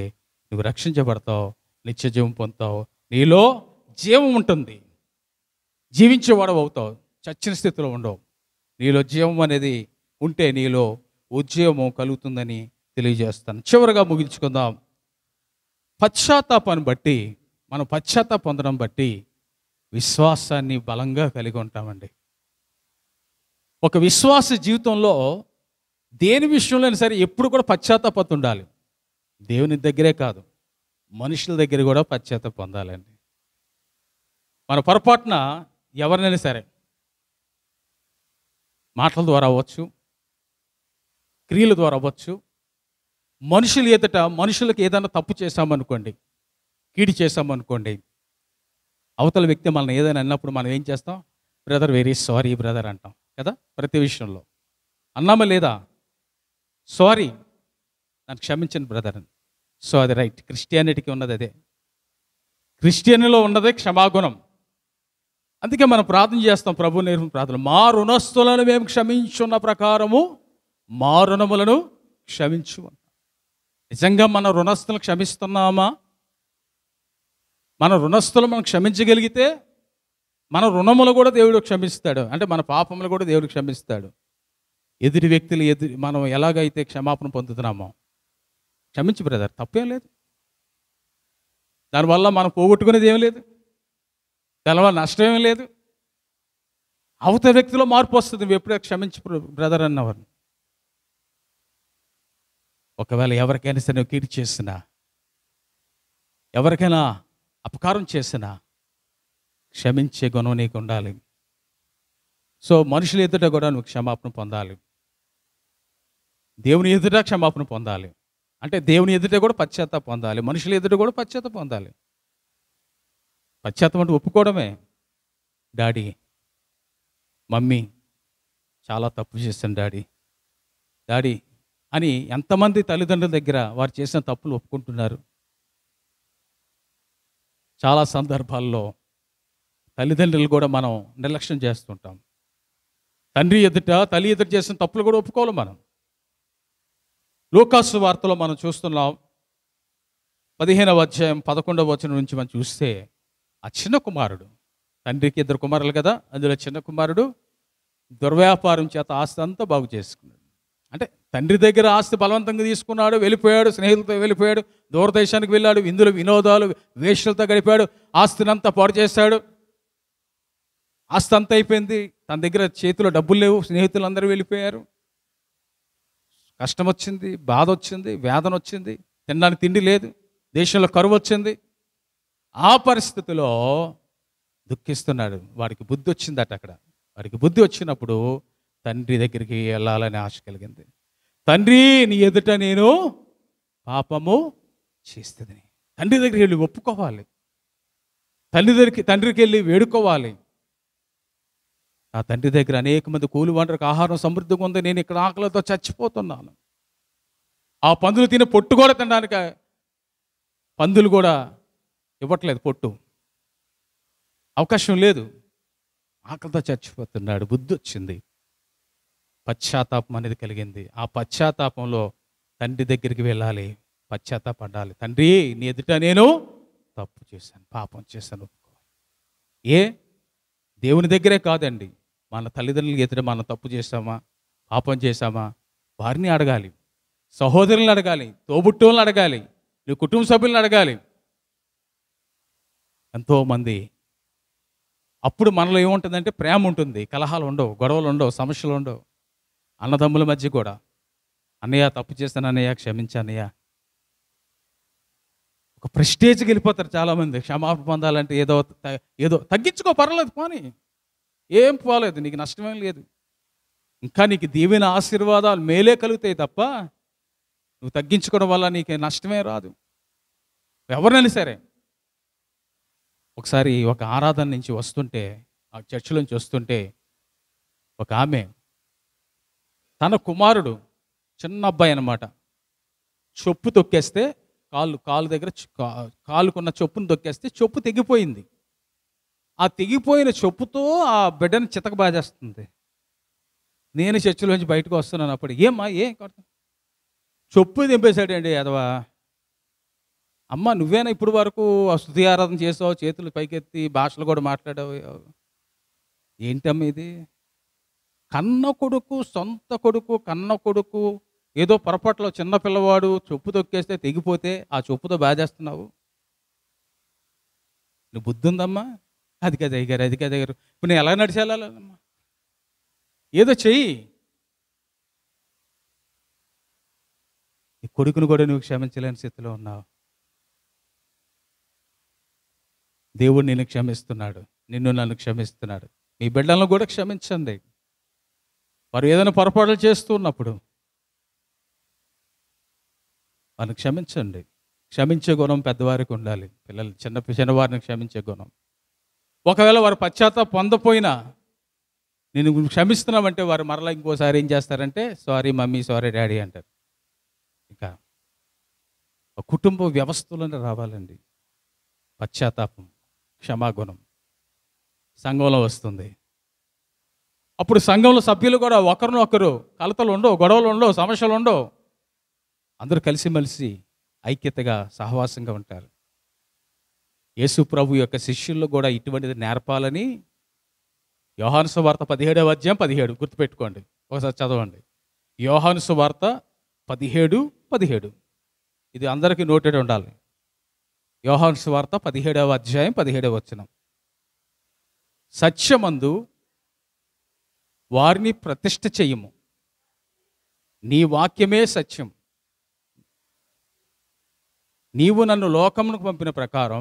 నువ్వు రక్షించబడతావు, నిత్య జీవం పొందుతావు, నీలో జీవం ఉంటుంది, జీవించేవాడు అవుతావు, చచ్చిన స్థితిలో ఉండవు. నీలో జీవం అనేది ఉంటే నీలో ఉద్యోగం కలుగుతుందని తెలియజేస్తాను. చివరిగా ముగించుకుందాం. పశ్చాత్తాపాన్ని బట్టి, మనం పశ్చాత్తాపం పొందడం బట్టి విశ్వాసాన్ని బలంగా కలిగి ఉంటామండి. ఒక విశ్వాస జీవితంలో దేని విషయంలో సరే ఎప్పుడు కూడా పశ్చాత్తాపం ఉండాలి. దేవుని దగ్గరే కాదు, మనుషుల దగ్గర కూడా పశ్చాత్తాపం పొందాలండి. మన పొరపాటున ఎవరినైనా సరే మాటల ద్వారా అవ్వచ్చు, క్రియల ద్వారా అవ్వచ్చు, మనుషులు ఎదుట మనుషులకు ఏదైనా తప్పు చేశామనుకోండి, కీడి చేశామనుకోండి, అవతల వ్యక్తి మనల్ని ఏదైనా అన్నప్పుడు మనం ఏం చేస్తాం? బ్రదర్, వెరీ సారీ బ్రదర్ అంటాం కదా. ప్రతి విషయంలో అన్నామా లేదా? సారీ, నన్ను క్షమించండి బ్రదర్ అని. సో అది రైట్. క్రిస్టియానిటీకి ఉన్నది అదే. క్రిస్టియన్లో ఉన్నదే క్షమాగుణం. అందుకే మనం ప్రార్థన చేస్తాం, ప్రభు నేర్పిన ప్రార్థన, మా రుణస్తులను మేము క్షమించున్న ప్రకారము మా రుణములను క్షమించు. నిజంగా మన రుణస్తులను క్షమిస్తున్నామా? మన రుణస్తులు మనం క్షమించగలిగితే మన రుణములు కూడా దేవుడు క్షమిస్తాడు. అంటే మన పాపములు కూడా దేవుడు క్షమిస్తాడు. ఎదుటి వ్యక్తులు మనం ఎలాగైతే క్షమాపణ పొందుతున్నామో, క్షమించు బ్రదర్, తప్పేం లేదు. దానివల్ల మనం పోగొట్టుకునేది ఏం లేదు, దానివల్ల నష్టం ఏం లేదు. అవతల వ్యక్తిలో మార్పు వస్తుంది నువ్వు ఎప్పుడే క్షమించు బ్రదర్ అన్నవారు. ఒకవేళ ఎవరికైనా సరే నువ్వు కీడు చేసినా, ఎవరికైనా అపకారం చేసినా క్షమించే గుణం నీకు ఉండాలి. సో మనుషుల ఎదుట కూడా నువ్వు క్షమాపణ పొందాలి, దేవుని ఎదుట క్షమాపణ పొందాలి. అంటే దేవుని ఎదుట కూడా పశ్చాత్తాపం పొందాలి, మనుషుల ఎదుట కూడా పశ్చాత్తాపం పొందాలి. పశ్చాత్తాపం అంటే ఒప్పుకోవడమే. డాడీ, మమ్మీ చాలా తప్పు చేశాను డాడీ అని ఎంతమంది తల్లిదండ్రుల దగ్గర వారు చేసిన తప్పులు ఒప్పుకుంటున్నారు? చాలా సందర్భాల్లో తల్లిదండ్రులు కూడా మనం నిర్లక్ష్యం చేస్తుంటాం. తండ్రి ఎదుట, తల్లి ఎదుట చేసిన తప్పులు కూడా ఒప్పుకోవాలి మనం. లూకాసు వార్తలో మనం చూస్తున్నాం, 15వ అధ్యాయం 11వ వచనం నుంచి మనం చూస్తే, ఆ చిన్న కుమారుడు, తండ్రికి 2 కుమారులు కదా, అందులో చిన్న కుమారుడు దుర్వ్యాపారం చేత ఆస్తి అంతా బాగు చేసుకున్నాడు. అంటే తండ్రి దగ్గర ఆస్తి బలవంతంగా తీసుకున్నాడు, వెళ్ళిపోయాడు, స్నేహితులతో వెళ్ళిపోయాడు, దూరదేశానికి వెళ్ళాడు, విందులు వినోదాలు వేశ్యలతో గడిపాడు, ఆస్తినంతా పాడు చేశాడు. ఆస్తి అంతా అయిపోయింది, తన దగ్గర చేతిలో డబ్బులు లేవు, స్నేహితులు అందరూ వెళ్ళిపోయారు. కష్టం వచ్చింది, బాధ వచ్చింది, వేదన వచ్చింది, తినడానికి తిండి లేదు, దేశంలో కరువు వచ్చింది. ఆ పరిస్థితిలో దుఃఖిస్తున్నాడు. వాడికి బుద్ధి వచ్చిందట. అక్కడ వాడికి బుద్ధి వచ్చినప్పుడు తండ్రి దగ్గరికి వెళ్ళాలని ఆశ కలిగింది. తండ్రి, నీ ఎదుట నేను పాపము చేస్తుంది. తండ్రి దగ్గరికి వెళ్ళి ఒప్పుకోవాలి, తండ్రికి వెళ్ళి వేడుకోవాలి. ఆ తండ్రి దగ్గర అనేక మంది కూలి వంటలకు ఆహారం సమృద్ధిగా ఉంది, నేను ఇక్కడ ఆకలితో చచ్చిపోతున్నాను. ఆ పందులు తినే పొట్టు కూడా తినడానికి పందులు కూడా ఇవ్వట్లేదు, పొట్టు అవకాశం లేదు. ఆకలితో చచ్చిపోతున్నాడు. బుద్ధి వచ్చింది, పశ్చాత్తాపం అనేది కలిగింది. ఆ పశ్చాత్తాపంలో తండ్రి దగ్గరికి వెళ్ళాలి, పశ్చాత్తాపడాలి. తండ్రి, నీ ఎదుట నేను తప్పు చేశాను, పాపం చేశాను ఒప్పుకోవాలి. దేవుని దగ్గరే కాదండి, మన తల్లిదండ్రులకి ఎదుట మనం తప్పు చేశామా, పాపం చేశామా, వారిని అడగాలి, సహోదరులను అడగాలి, తోబుట్టువులను అడగాలి, నీ కుటుంబ సభ్యులను అడగాలి. ఎంతోమంది అప్పుడు మనలో ఏముంటుందంటే ప్రేమ ఉంటుంది, కలహాలు ఉండవు, గొడవలు ఉండవు, సమస్యలు ఉండవు. అన్నదమ్ముల మధ్య కూడా, అన్నయ్య తప్పు చేస్తాను అన్నయ్య, క్షమించన్నయ్య. ఒక ప్రెస్టేజ్కి వెళ్ళిపోతారు చాలామంది. క్షమాపణ పొందాలంటే ఏదో తగ్గించుకో, పర్వాలేదు, పోనీ, ఏం పోలేదు, నీకు నష్టమేం లేదు, ఇంకా నీకు దీవెన ఆశీర్వాదాలు మేలే కలుగుతాయి తప్ప నువ్వు తగ్గించుకోవడం వల్ల నీకు నష్టమే రాదు. ఎవరినైనా సరే. ఒకసారి ఒక ఆరాధన నుంచి వస్తుంటే, ఆ చర్చిలో నుంచి వస్తుంటే, ఒక ఆమె తన కుమారుడు, చిన్న అబ్బాయి అన్నమాట, చొప్పు తొక్కేస్తే, కాలు దగ్గర కాలుకున్న చొప్పును తొక్కేస్తే చొప్పు తెగిపోయింది. ఆ తెగిపోయిన చొప్పుతో ఆ బిడ్డని చితకబాజేస్తుంది. నేను చర్చిలోంచి బయటకు వస్తున్నాను. అప్పుడు ఏమ్మా, ఏం కొడతా, చొప్పు తెంపేశాడండి అదవా. అమ్మ, నువ్వేనా ఇప్పుడు వరకు స్తుతి ఆరాధన చేసావు, చేతులు పైకెత్తి భాషలు కూడా మాట్లాడావు, ఏంటమ్మా ఇది? కన్న కొడుకు, సొంత కొడుకు, కన్న కొడుకు ఏదో పొరపాట్లో చిన్న పిల్లవాడు చొప్పు తొక్కేస్తే తెగిపోతే ఆ చొప్పుతో బాధేస్తున్నావు, నువ్వు బుద్ధి ఉందమ్మా? అది కదా అయ్యారు, అది కదా అయ్యారు, ఇప్పుడు నేను ఎలా నడిచేయాలమ్మా, ఏదో చెయ్యి. ఈ కొడుకును కూడా నువ్వు క్షమించలేని స్థితిలో ఉన్నావు. దేవుడు నిన్ను క్షమిస్తున్నాడు, నిన్ను నన్ను క్షమిస్తున్నాడు. మీ బిడ్డలను కూడా క్షమించండి. వారు ఏదైనా పొరపాట్లు చేస్తూ ఉన్నప్పుడు వారిని క్షమించండి. క్షమించే గుణం పెద్దవారికి ఉండాలి. పిల్లలు చిన్నవారిని క్షమించే గుణం. ఒకవేళ వారు పశ్చాత్తాపం పొందపోయినా నేను క్షమిస్తున్నామంటే వారు మరలా ఇంకోసారి ఏం చేస్తారంటే, సారీ మమ్మీ, సారీ డాడీ అంటారు. ఇంకా కుటుంబ వ్యవస్థలోనే రావాలండి పశ్చాత్తాపం, క్షమాగుణం. సంఘంలో వస్తుంది. అప్పుడు సంఘంలో సభ్యులు కూడా ఒకరినొకరు కలతలు ఉండవు, గొడవలు ఉండవు, సమస్యలు ఉండవు. అందరూ కలిసిమెలిసి ఐక్యతగా సహవాసంగా ఉంటారు. యేసు ప్రభు యొక్క శిష్యుల్లో కూడా ఇటువంటిది నేర్పాలని యోహాను సువార్త 17వ అధ్యాయం 17 గుర్తుపెట్టుకోండి, ఒకసారి చదవండి. యోహాను సువార్త 17:17 ఇది అందరికీ నోటెడ్ ఉండాలి. యోహాను సువార్త 17వ అధ్యాయం 17వ వచనం. సత్యమందు వారిని ప్రతిష్ఠ చెయ్యము, నీ వాక్యమే సత్యం. నీవు నన్ను లోకమునకు పంపిన ప్రకారం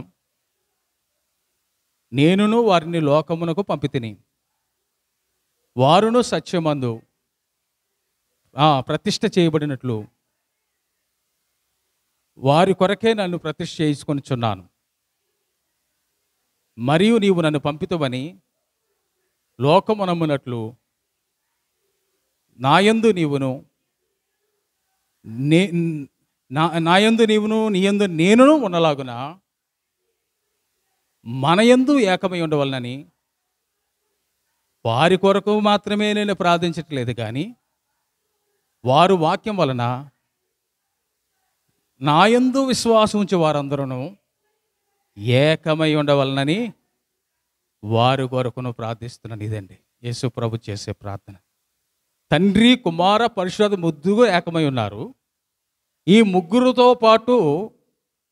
నేనును వారిని లోకమునకు పంపితిని. వారును సత్యమందు ప్రతిష్ఠ చేయబడినట్లు వారి కొరకే నన్ను ప్రతిష్ఠ చేసుకొనిచున్నాను. మరియు నీవు నన్ను పంపితవని లోకము నమ్మునట్లు నాయందు నీవును నాయందు నీవును నీయందు నేనును ఉన్నలాగున మనయందు ఏకమై ఉండవలనని వారి కొరకు మాత్రమే నేను ప్రార్థించట్లేదు, కానీ వారు వాక్యం వలన నాయందు విశ్వాసం ఉంచి వారందరూ ఏకమై ఉండవలనని వారి కొరకును ప్రార్థిస్తున్నాను. ఇదండి యేసు ప్రభు చేసే ప్రార్థన. తండ్రి, కుమార, పరిశుద్ధ ముగ్గురు ఏకమై ఉన్నారు. ఈ ముగ్గురుతో పాటు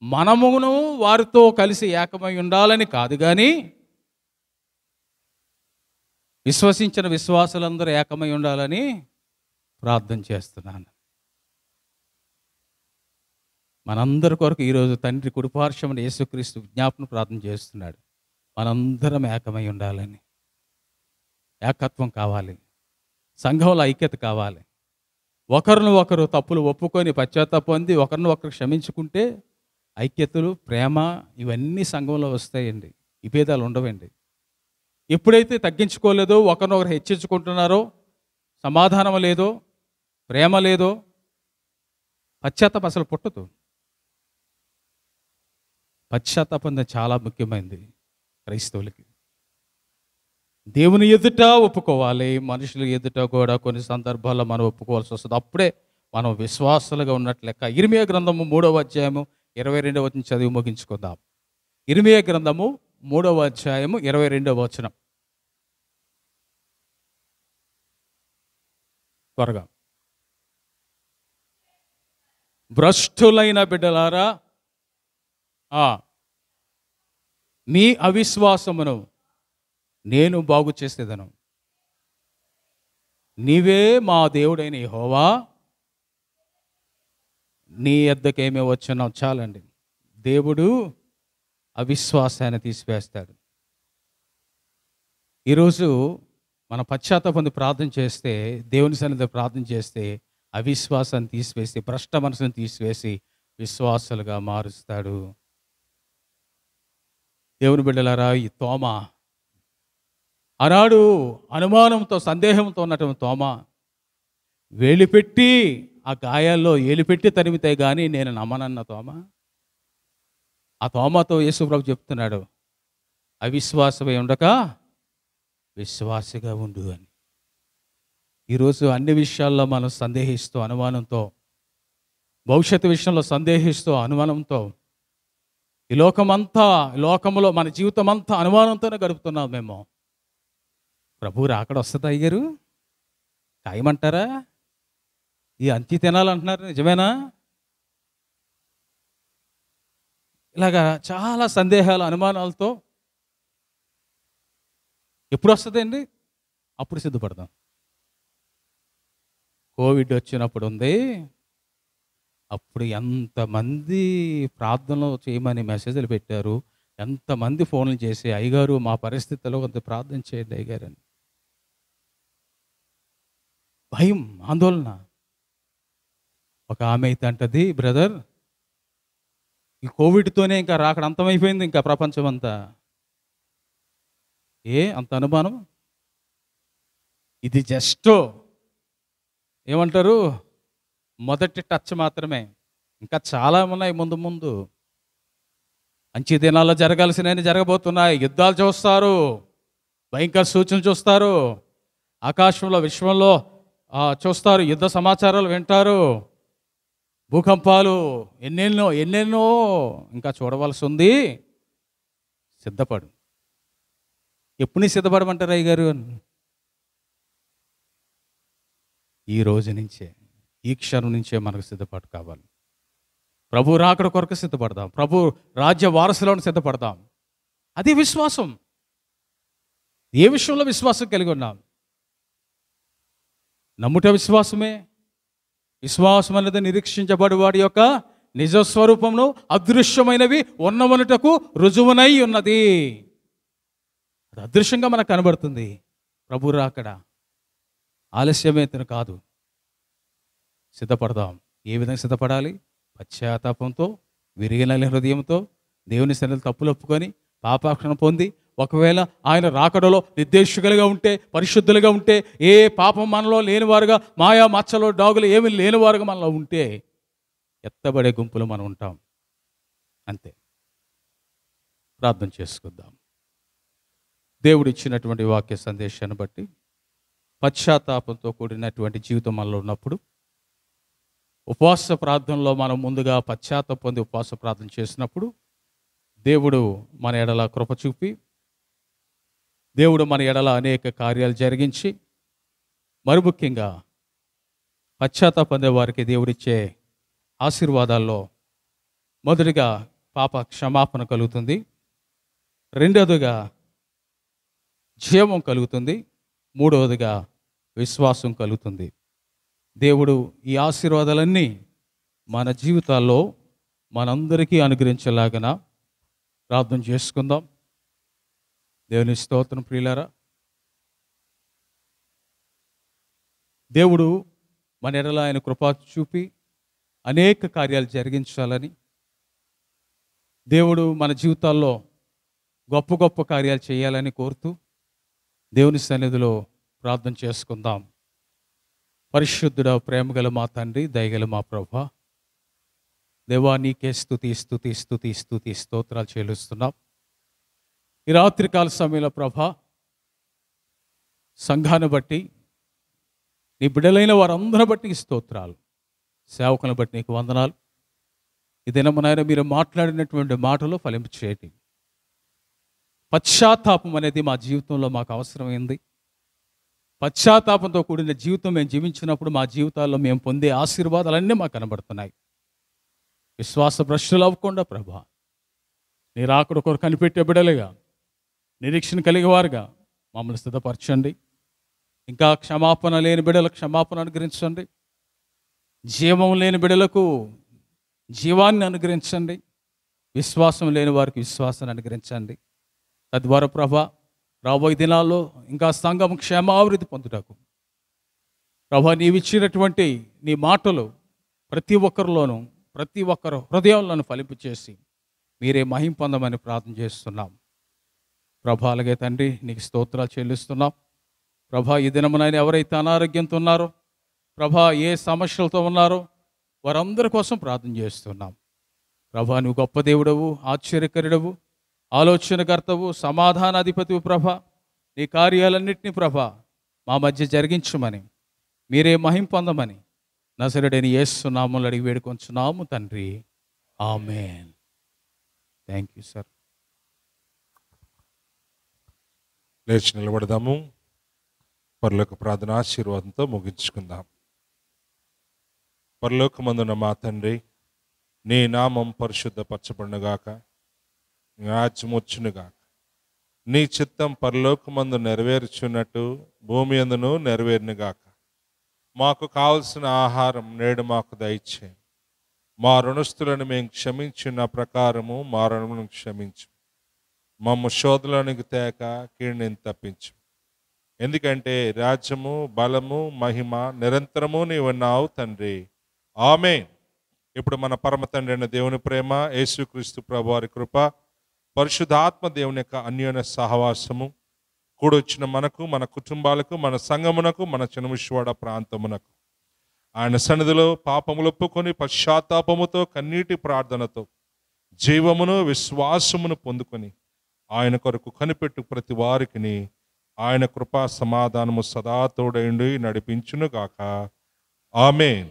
మనమును వారితో కలిసి ఏకమై ఉండాలని కాదు కానీ, విశ్వసించిన విశ్వాసులందరూ ఏకమై ఉండాలని ప్రార్థన చేస్తున్నాను. మనందరి కొరకు ఈరోజు తండ్రి కుడిపార్శ్వమున యేసుక్రీస్తు విజ్ఞాపన ప్రార్థన చేస్తున్నాడు. మనందరం ఏకమై ఉండాలని. ఏకత్వం కావాలి, సంఘంలో ఐక్యత కావాలి. ఒకరిని ఒకరు తప్పులు ఒప్పుకొని పశ్చాత్తాపం పొంది ఒకరిని ఒకరు క్షమించుకుంటే ఐక్యతలు, ప్రేమ ఇవన్నీ సంఘంలో వస్తాయండి. విభేదాలు ఉండవండి. ఎప్పుడైతే తగ్గించుకోలేదో, ఒకరినొకరు హెచ్చించుకుంటున్నారో, సమాధానం లేదో, ప్రేమ లేదో, పశ్చాత్తాపం అసలు పుట్టదు. పశ్చాత్తాపం చాలా ముఖ్యమైనది క్రైస్తవులకి. దేవుని ఎదుట ఒప్పుకోవాలి, మనుషుల ఎదుట కూడా కొన్ని సందర్భాల్లో మనం ఒప్పుకోవాల్సి వస్తుంది. అప్పుడే మనం విశ్వాసాలుగా ఉన్నట్లు లెక్క. ఇర్మియా గ్రంథము 3వ అధ్యాయము 22వ వచనం చదివి ముగించుకుందాం. ఇర్మియా గ్రంథము 3వ అధ్యాయము 22వ వచనం. త్వరగా. భ్రష్టులైన బిడ్డలారా, మీ అవిశ్వాసమును నేను బాగు చేసేదను. నీవే మా దేవుడైన యెహోవా, నీ యొద్దకేమీ వచ్చున్నావు. చాలండి. దేవుడు అవిశ్వాసాన్ని తీసివేస్తాడు. ఈరోజు మన పశ్చాత్తాపం ప్రార్థన చేస్తే, దేవుని సన్నిధిలో ప్రార్థన చేస్తే అవిశ్వాసాన్ని తీసివేసి, భ్రష్ట మనసును తీసివేసి విశ్వాసాలుగా మారుస్తాడు. దేవుని బిడ్డలారా, ఈ తోమ ఆనాడు అనుమానంతో, సందేహంతో ఉన్నటువంటి తోమ వేలిపెట్టి ఆ గాయాల్లో ఏలిపెట్టి తరిమితే కానీ నేను నమ్మనన్న తోమ. ఆ తోమతో యేసు ప్రభు చెప్తున్నాడు, అవిశ్వాసమై ఉండక విశ్వాసిగా ఉండు అని. ఈరోజు అన్ని విషయాల్లో మనం సందేహిస్తూ, అనుమానంతో, భవిష్యత్తు విషయంలో సందేహిస్తూ, అనుమానంతో, ఈ లోకంలో మన జీవితం అంతా అనుమానంతోనే గడుపుతున్నాం మేము. ప్రభు రాకడ వస్తుందా అయ్యారు? ఖాయమంటారా? ఈ అంత్య తినాలంటున్నారు, నిజమేనా? ఇలాగా చాలా సందేహాలు, అనుమానాలతో ఎప్పుడు వస్తుందండి? అప్పుడు సిద్ధపడదాం. కోవిడ్ వచ్చినప్పుడు ఉంది, అప్పుడు ఎంతమంది ప్రార్థనలు చేయమని మెసేజ్లు పెట్టారు, ఎంతమంది ఫోన్లు చేసి, అయ్యగారు మా పరిస్థితిలో కొంత ప్రార్థన చేయండి అయ్యగారు అని. భయం, ఆందోళన. ఒక ఆమె అయితే అంటది, బ్రదర్ ఈ కోవిడ్తోనే ఇంకా రాకడ అంతమైపోయింది, ఇంకా ప్రపంచం అంతా. అంత అనుమానం? ఇది జస్ట్ ఏమంటారు, మొదటి టచ్ మాత్రమే. ఇంకా చాలా ఉన్నాయి ముందు ముందు. మంచి దినాల్లో జరగాల్సినవి జరగబోతున్నాయి. యుద్ధాలు చూస్తారు, భయంకర సూచనలు చూస్తారు, ఆకాశంలో, విశ్వంలో చూస్తారు, యుద్ధ సమాచారాలు వింటారు, భూకంపాలు ఎన్నెన్నో ఇంకా చూడవలసి ఉంది. సిద్ధపడు. ఎప్పుడు నీ సిద్ధపడమంటారు అయ్యగారు? ఈ రోజు నుంచే, ఈ క్షణం నుంచే మనకు సిద్ధపాటు కావాలి. ప్రభు రాకడ కొరకు సిద్ధపడదాం, ప్రభు రాజ్య వారసులను సిద్ధపడదాం. అది విశ్వాసం. ఏ విషయంలో విశ్వాసం కలిగి ఉన్నాం? నమ్ముట విశ్వాసమే. విశ్వాసం అనేది నిరీక్షించబడి వాడి యొక్క నిజస్వరూపమును అదృశ్యమైనవి ఉన్నవనుటకు రుజువునై ఉన్నది. అది అదృశ్యంగా మనకు కనబడుతుంది. ప్రభు రాకడ ఆలస్యమేతను కాదు. సిద్ధపడదాం. ఏ విధంగా సిద్ధపడాలి? పశ్చాత్తాపంతో, విరిగిన హృదయంతో, దేవుని సన్నిధిలో తప్పులు ఒప్పుకొని పాపక్షణ పొంది, ఒకవేళ ఆయన రాకడలో నిర్దేశకులుగా ఉంటే, పరిశుద్ధులుగా ఉంటే, ఏ పాపం మనలో లేనివారుగా, మాయా మచ్చలో డాగులు ఏమి లేనివారుగా మనలో ఉంటే ఎత్తబడే గుంపులో మనం ఉంటాం. అంతే. ప్రార్థన చేసుకుందాం. దేవుడు ఇచ్చినటువంటి వాక్య సందేశాన్ని బట్టి పశ్చాత్తాపంతో కూడినటువంటి జీవితం మనలో ఉన్నప్పుడు, ఉపవాస ప్రార్థనలో మనం ముందుగా పశ్చాత్తాపం పొంది ఉపవాస ప్రార్థన చేసినప్పుడు దేవుడు మన ఎడల కృప చూపి దేవుడు మన ఎడల అనేక కార్యాలు జరిగించి, మరి ముఖ్యంగా పశ్చాత్తాప పొందే వారికి దేవుడిచ్చే ఆశీర్వాదాల్లో మొదటిగా పాప క్షమాపణ కలుగుతుంది, రెండవదిగా జీవం కలుగుతుంది, మూడవదిగా విశ్వాసం కలుగుతుంది. దేవుడు ఈ ఆశీర్వాదాలన్నీ మన జీవితాల్లో మనందరికీ అనుగ్రహించేలాగన ప్రార్థన చేసుకుందాం. దేవుని స్తోత్రం. ప్రియులారా, దేవుడు మన ఎడల ఆయన కృప చూపి అనేక కార్యాలు జరిగించాలని, దేవుడు మన జీవితాల్లో గొప్ప గొప్ప కార్యాలు చేయాలని కోరుతూ దేవుని సన్నిధిలో ప్రార్థన చేసుకుందాం. పరిశుద్ధుడ, ప్రేమగల మా తండ్రి, దయగల మా ప్రభా, దేవా నీకే స్తుతి స్తుతి స్తుతి స్తుతి స్తోత్రాలు చెల్లిస్తున్నాం. ఈ రాత్రికాల సమయంలో ప్రభా, సంఘాన్ని బట్టి, నీ బిడ్డలైన వారందరిని బట్టి స్తోత్రాలు, సేవకులను బట్టి నీకు వందనాలు. ఈ దినమునైనా మీరు మాట్లాడినటువంటి మాటలు ఫలింపు చేయండి. పశ్చాత్తాపం అనేది మా జీవితంలో మాకు అవసరమైంది. పశ్చాత్తాపంతో కూడిన జీవితం మేము జీవించినప్పుడు మా జీవితాల్లో మేము పొందే ఆశీర్వాదాలన్నీ మాకు కనబడుతున్నాయి. విశ్వాస భ్రష్టులు అవ్వకుండా ప్రభా, నీ రాకడ కొరకు కనిపెట్టే బిడ్డలుగా, నిరీక్షణ కలిగేవారుగా మమ్మల్ని సిద్ధపరచండి. ఇంకా క్షమాపణ లేని బిడ్డలకు క్షమాపణ అనుగ్రహించండి. జీవం లేని బిడ్డలకు జీవాన్ని అనుగ్రహించండి. విశ్వాసం లేని వారికి విశ్వాసాన్ని అనుగ్రహించండి. తద్వారా ప్రభా, రాబోయే దినాల్లో ఇంకా సంఘం క్షేమాభివృద్ధి పొందుటకు ప్రభా, నీవిచ్చినటువంటి నీ మాటలు ప్రతి ఒక్కరిలోనూ, ప్రతి ఒక్కరు హృదయంలోనూ ఫలింపు చేసి మీరే మహిమ పొందమని ప్రార్థన చేస్తున్నాం ప్రభా. అలాగే తండ్రి, నీకు స్తోత్రాలు చెల్లిస్తున్నాం ప్రభా. ఈ దినమునైనా ఎవరైతే అనారోగ్యంతో ఉన్నారో ప్రభా, ఏ సమస్యలతో ఉన్నారో వారందరి కోసం ప్రార్థన చేస్తున్నాం ప్రభా. నువ్వు గొప్ప దేవుడవు, ఆశ్చర్యకరుడవు, ఆలోచనకర్తవు, సమాధానాధిపతివు ప్రభా. నీ కార్యాలన్నింటినీ ప్రభా మా మధ్య జరిగించమని మీరే మహిమ పొందమని నజరేయుడైన యేసు నామములో అడిగి వేడుకొంచున్నాము తండ్రి. ఆమేన్. Thank you sir. లేచి నిలబడదాము. పరలోక ప్రార్థన ఆశీర్వాదంతో ముగించుకుందాం. పరలోకమందున్న మా తండ్రి, నీ నామం పరిశుద్ధపరచబడునుగాక, నీ రాజ్యం వచ్చునుగాక, నీ చిత్తం పరలోకమందు నెరవేర్చున్నట్టు భూమి యందును నెరవేరునుగాక. మాకు కావలసిన ఆహారం నేడు మాకు దయచేయి. మా రుణస్థులను మేము క్షమించిన ప్రకారము మా రుణములను క్షమించు. మమ్ము శోధనలోనికి తేక కీడుని తప్పించు. ఎందుకంటే రాజ్యము, బలము, మహిమ నిరంతరము నీవున్నావు తండ్రి. ఆమేన్. ఇప్పుడు మన పరమ తండ్రి అయిన దేవుని ప్రేమ, యేసుక్రీస్తు ప్రభువారి కృప, పరిశుద్ధాత్మ దేవుని యొక్క అన్యోన్య సహవాసము కూడొచ్చిన మనకు, మన కుటుంబాలకు, మన సంఘమునకు, మన చినముషవాడ ప్రాంతమునకు ఆయన సన్నిధిలో పాపములు ఒప్పుకొని పశ్చాత్తాపముతో కన్నీటి ప్రార్థనతో జీవమును విశ్వాసమును పొందుకొని ఆయన కొరకు కనిపెట్టు ప్రతి వారికి ఆయన కృపా సమాధానము సదా తోడైండి నడిపించునుగాక. ఆమేన్.